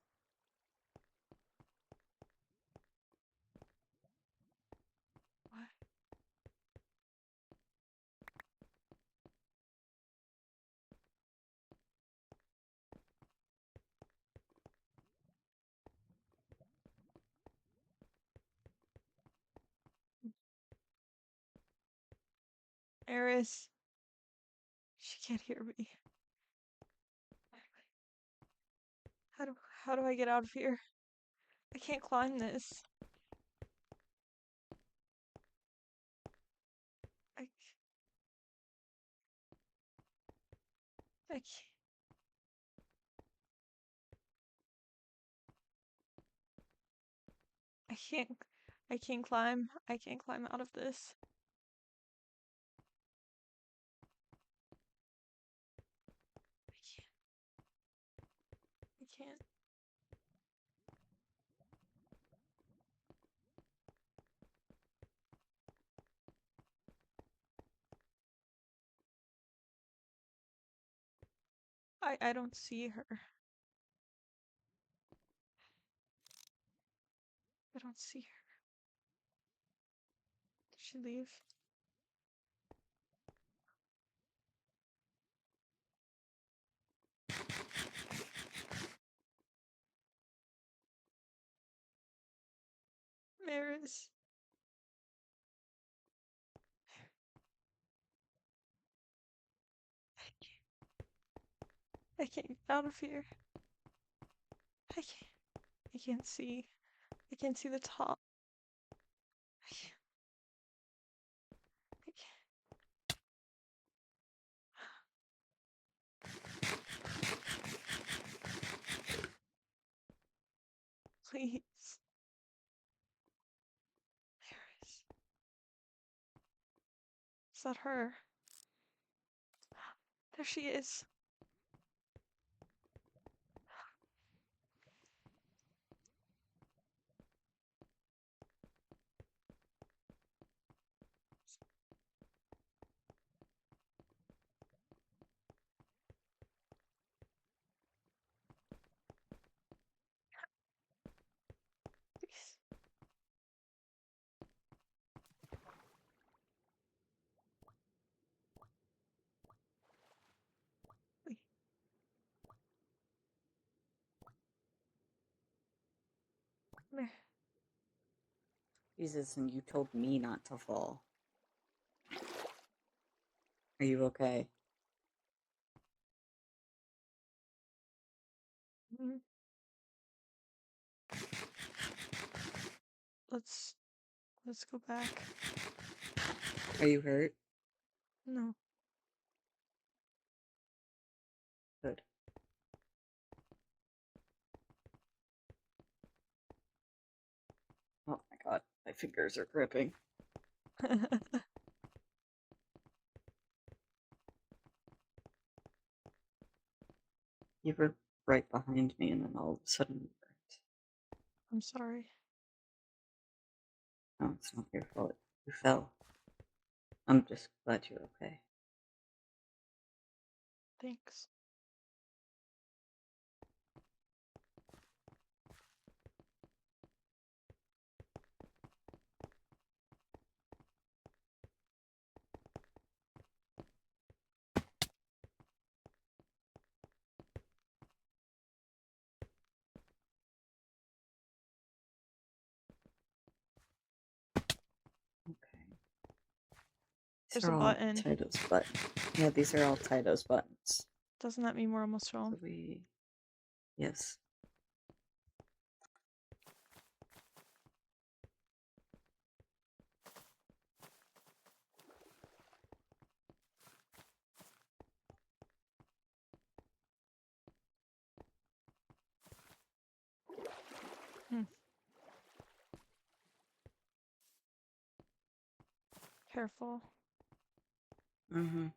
What? Meris. She can't hear me. How do I get out of here? I can't climb this. I can't. I can't climb. I can't climb out of this. I can't. I don't see her. I don't see her. Did she leave? Meris. I can't get out of here. I can't see. I can't see the top. I can't. I can't. Please. Meris. Is that her? There she is. Please. Please. Jesus, and you told me not to fall. Are you okay? Mm. Let's go back. Are you hurt? No. Good. Oh my god, my fingers are gripping. You were right behind me, and then all of a sudden you weren't. I'm sorry. No, it's not your fault. You fell. I'm just glad you're okay. Thanks. Okay. There's These are a all button. Tyto's buttons. Yeah, these are all Tyto's buttons. Doesn't that mean we're almost home? So yes. Careful. Mm-hmm.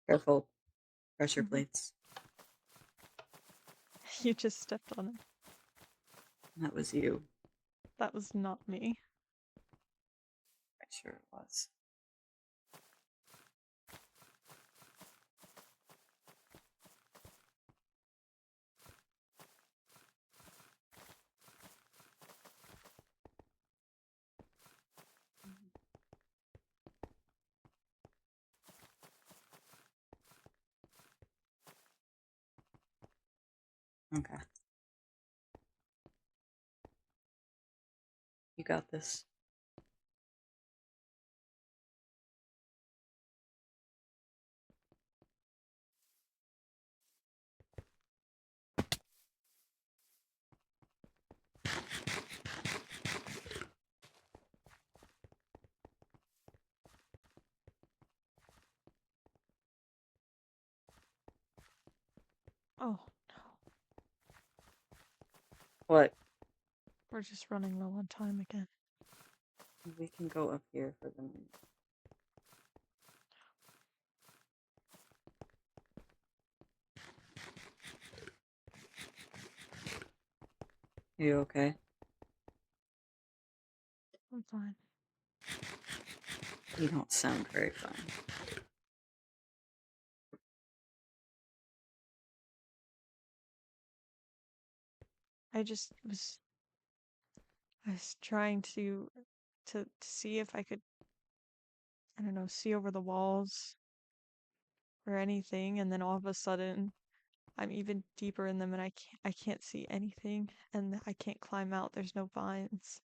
Careful. Pressure plates. You just stepped on it. That was you. That was not me. I'm sure it was. Okay. You got this. Oh, no. What? We're just running low on time again. We can go up here for the night. You okay? I'm fine. You don't sound very fine. I was trying to see if I could, I don't know, see over the walls or anything, and then all of a sudden I'm even deeper in them and I can't see anything, and I can't climb out. There's no vines.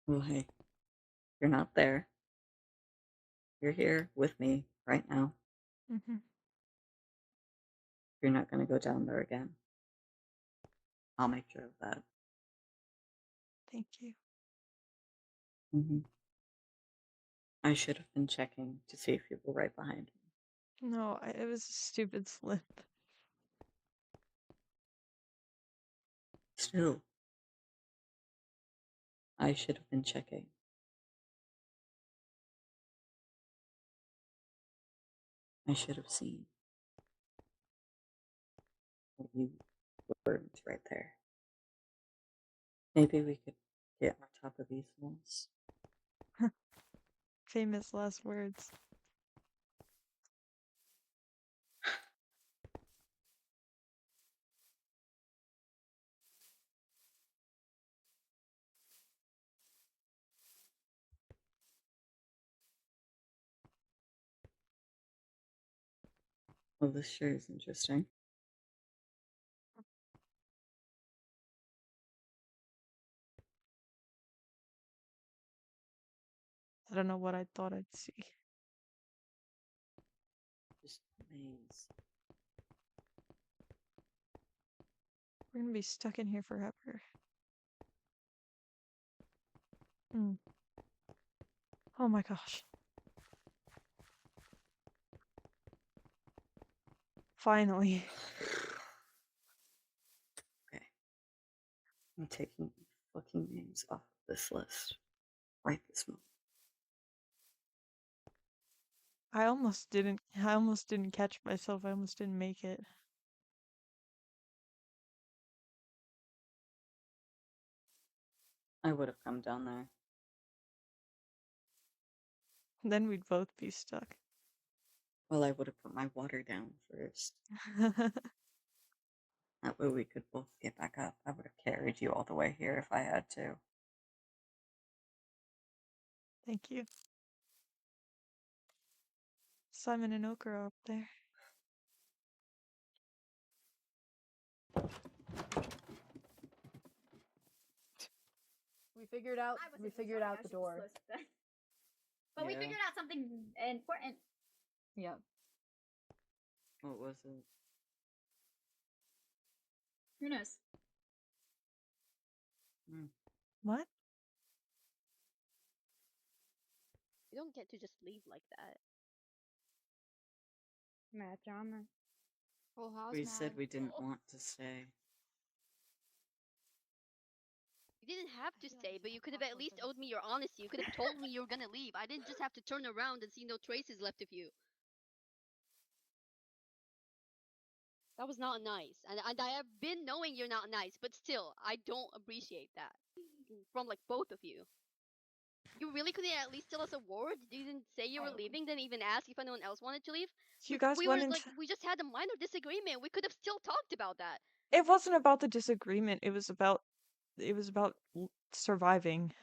Well, hey, you're not there. You're here with me right now. Mm-hmm. You're not going to go down there again. I'll make sure of that. Thank you. Mm-hmm. I should have been checking to see if you were right behind me. No, it was a stupid slip. Still, I should have been checking. I should have seen that you weren't right there. Maybe we could get on top of these walls. Famous last words. Well, this sure is interesting. I don't know what I thought I'd see. Just maze. We're gonna be stuck in here forever. Hmm. Oh my gosh. Finally. Okay. I'm taking fucking names off of this list right this moment. I almost didn't catch myself. I almost didn't make it. I would have come down there. Then we'd both be stuck. Well, I would have put my water down first. That way we could both get back up. I would have carried you all the way here if I had to. Thank you. Simon and Ochre are up there. We figured out the door. But we Yeah. figured out something important. Yeah. What was it? Who knows? What? You don't get to just leave like that. Mad drama. Full house. We said mad. we didn't want to stay. You didn't have to stay, but you could have at least owed me your honesty. You could have told me you were gonna leave. I didn't just have to turn around and see no traces left of you. That was not nice. And I have been knowing you're not nice, but still, I don't appreciate that. From, like, both of you. You really couldn't at least tell us a word? You didn't say you were leaving, then even ask if anyone else wanted to leave? You guys we went were, into... like, we just had a minor disagreement. We could have still talked about that. It wasn't about the disagreement. It was about surviving.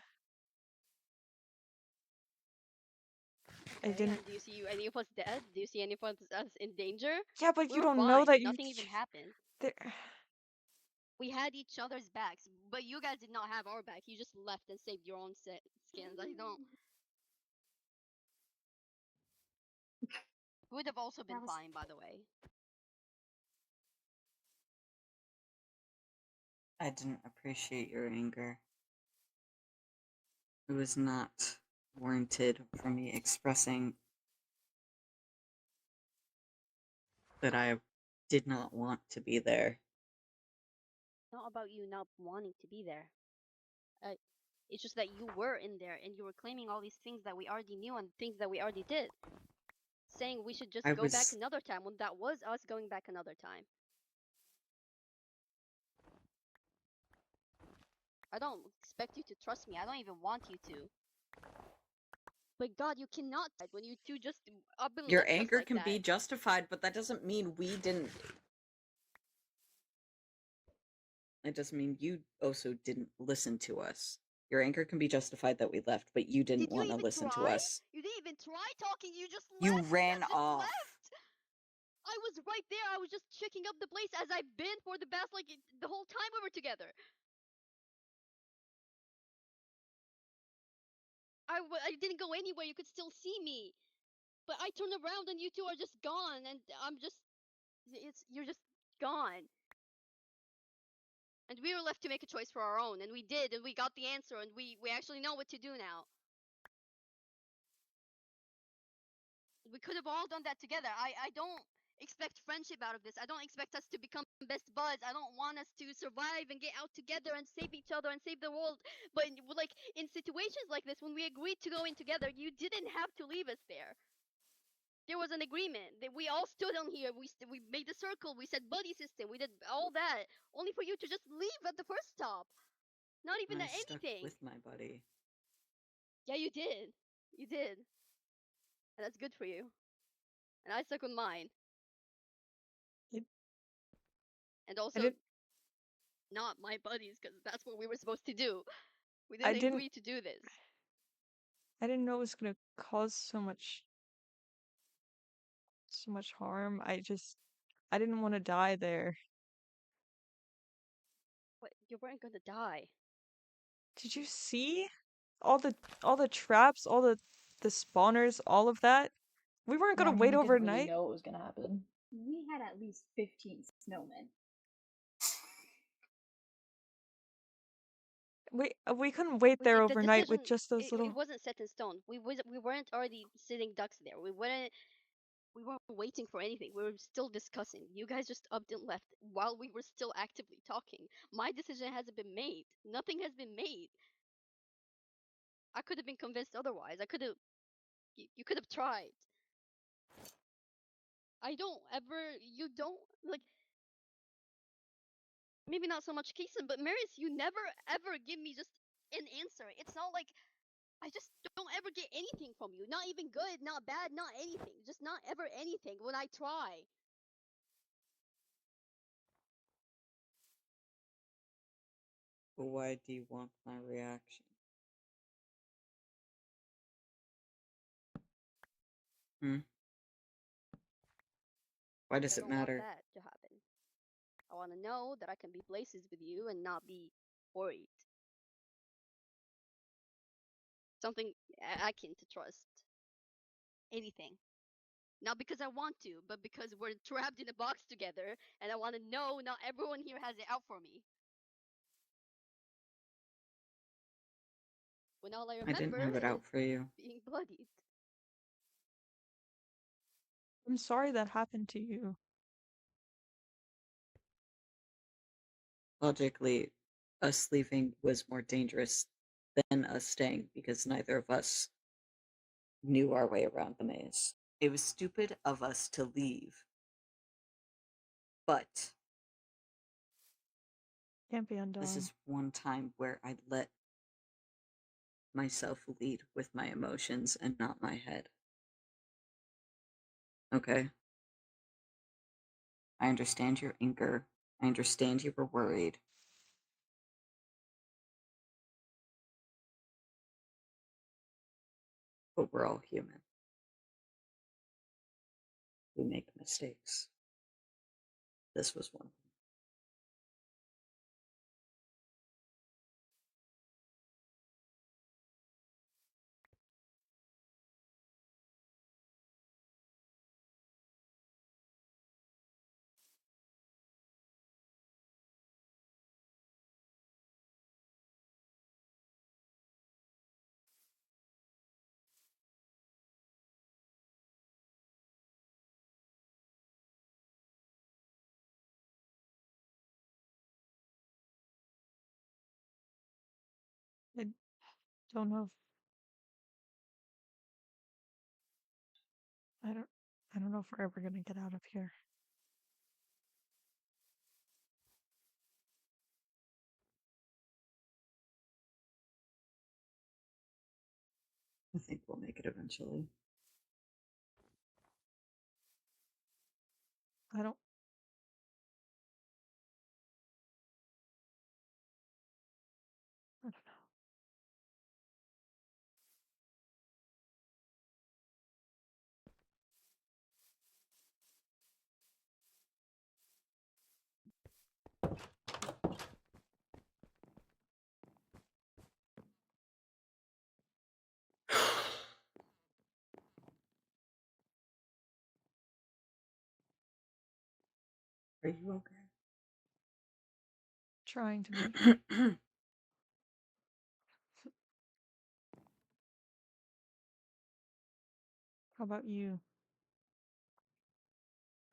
I Okay, didn't... and do you see any of us dead? Do you see any of us in danger? Yeah, but We you were don't know fine. that Nothing even happened. There... We had each other's backs, but you guys did not have our back. You just left and saved your own skins. I don't. Would have also been was- fine, by the way. I didn't appreciate your anger. It was not warranted for me expressing that I did not want to be there. Not about you not wanting to be there. It's just that you were in there and you were claiming all these things that we already knew and things that we already did. Saying we should just I go back was- another time when that was us going back another time. I don't expect you to trust me. I don't even want you to. But God, you cannot when you two just up and Your left us anger like can that. be justified, but that doesn't mean we didn't. It doesn't mean you also didn't listen to us. Your anger can be justified that we left, but you didn't Did you want to even listen to try? us. You didn't even try talking. You just left. You ran just off. Left. I was right there. I was just checking up the place as I've been for the past the whole time we were together. I didn't go anywhere. You could still see me. But I turn around and you two are just gone, and you're just gone. And we were left to make a choice for our own, and we did, and we got the answer, and we actually know what to do now. We could have all done that together. I don't expect friendship out of this. I don't expect us to become best buds. I don't want us to survive and get out together and save each other and save the world. But in situations like this, when we agreed to go in together, you didn't have to leave us there. There was an agreement that we all stood on here. We made the circle. We said buddy system. We did all that, only for you to just leave at the first stop. Not even I at stuck anything. with my buddy. Yeah, you did. You did. And that's good for you. And I stuck with mine. And also, not my buddies, because that's what we were supposed to do. We didn't agree to do this. I didn't know it was gonna cause so much harm. I didn't want to die there. What? You weren't gonna die. Did you see all the traps, all the spawners, all of that? We weren't gonna wait we didn't really overnight. know what was gonna happen. We had at least 15 snowmen. We couldn't wait there The overnight with decision, just those little. it wasn't set in stone. We weren't already sitting ducks there. We weren't waiting for anything. We were still discussing. You guys just upped and left while we were still actively talking. My decision hasn't been made. Nothing has been made. I could have been convinced otherwise. I could have. You could have tried. You don't like. Maybe not so much Kasen, but Meris, you never ever give me just an answer. It's not like I just don't ever get anything from you. Not even good, not bad, not anything. Just not ever anything when I try. But why do you want my reaction? Why does I it don't matter? want that to happen. I want to know that I can be places with you and not be worried. Something akin to trust. Anything. Not because I want to, but because we're trapped in a box together, and I want to know not everyone here has it out for me. When all I remember I didn't have it out for you. being bloodied. I'm sorry that happened to you. Logically, us leaving was more dangerous than us staying because neither of us knew our way around the maze. It was stupid of us to leave, but Can't be undone. this is one time where I let myself lead with my emotions and not my head. Okay? I understand your anger. I understand you were worried. But we're all human. We make mistakes. This was one. I don't know. I don't know if we're ever gonna get out of here. I think we'll make it eventually. I don't. I don't know. Are you okay? Trying to be. How about you?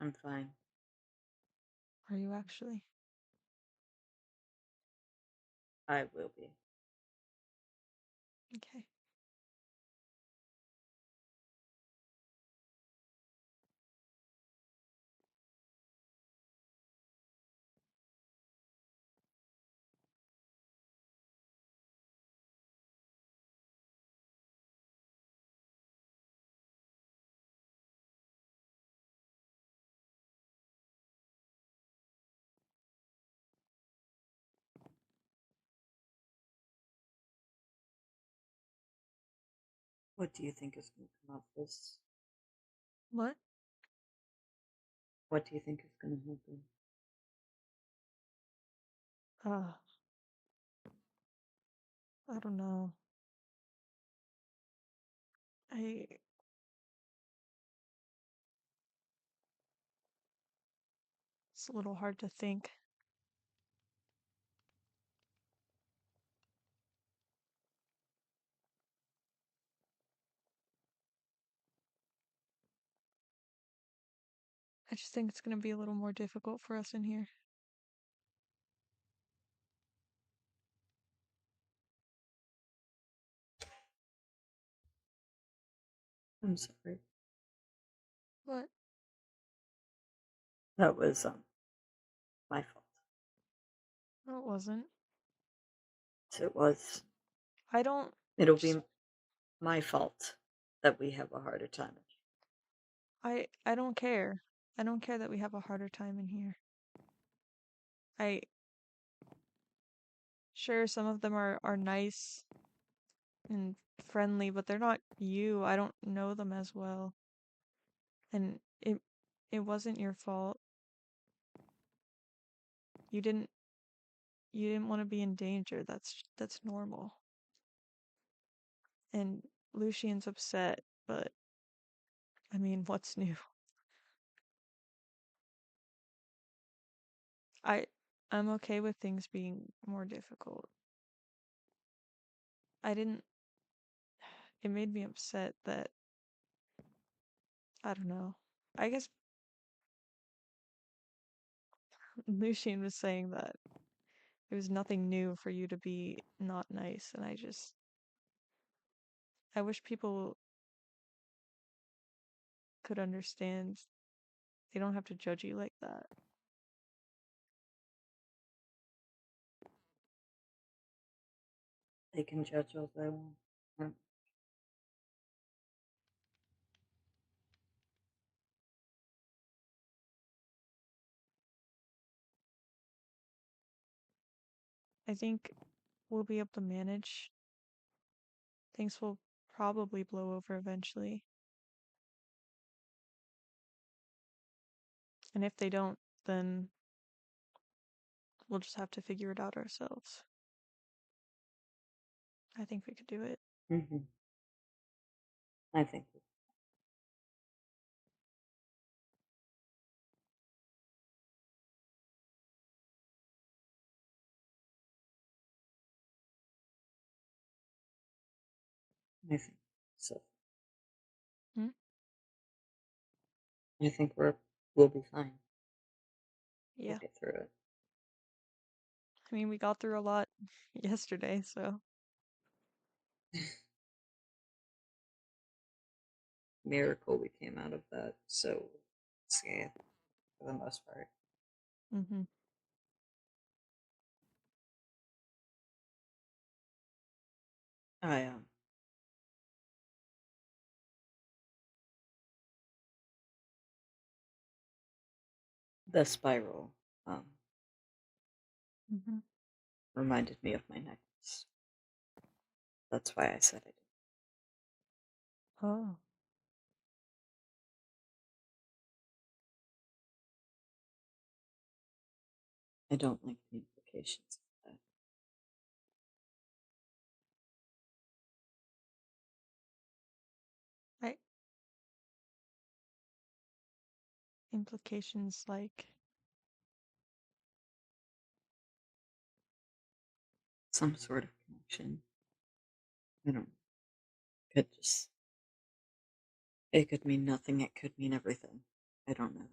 I'm fine. Are you actually? I will be. Okay. What do you think is going to come out of this? What? What do you think is going to happen? I don't know. It's a little hard to think. I just think it's gonna be a little more difficult for us in here. I'm sorry. What? That was my fault. No, it wasn't. It was. I don't. It'll be my fault that we have a harder time. I don't care. I don't care that we have a harder time in here. Sure, some of them are nice and friendly, but they're not you. I don't know them as well. And it wasn't your fault. You didn't want to be in danger. That's normal. And Lucian's upset, but I mean, what's new? I'm okay with things being more difficult. It made me upset that, I don't know. I guess Lucian was saying that there was nothing new for you to be not nice, and I wish people could understand. They don't have to judge you like that. They can judge all they want. I think we'll be able to manage. Things will probably blow over eventually. And if they don't, then we'll just have to figure it out ourselves. I think we could do it. Mm-hmm. I think. I think so. Hmm? I think we'll be fine. Yeah. We'll get through it. I mean, we got through a lot yesterday, so. Miracle we came out of that so scathed for the most part. Mm-hmm. I the spiral Mm-hmm. reminded me of my necklace. That's why I said it. Oh. I don't like the implications of that. Right. Implications like Some sort of connection. I don't know. It could mean nothing, it could mean everything. I don't know.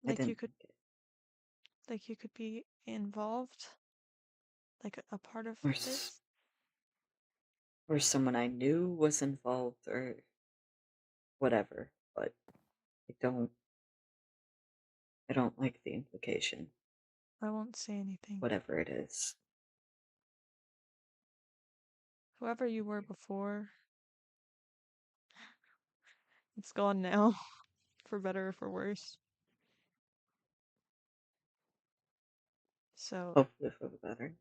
I like you didn't could think it. like you could be involved, like a part of Or, this. or someone I knew was involved or whatever, but I don't like the implication, I won't say anything. whatever it is. Whoever you were before, it's gone now, for better or for worse. So Hopefully for the better.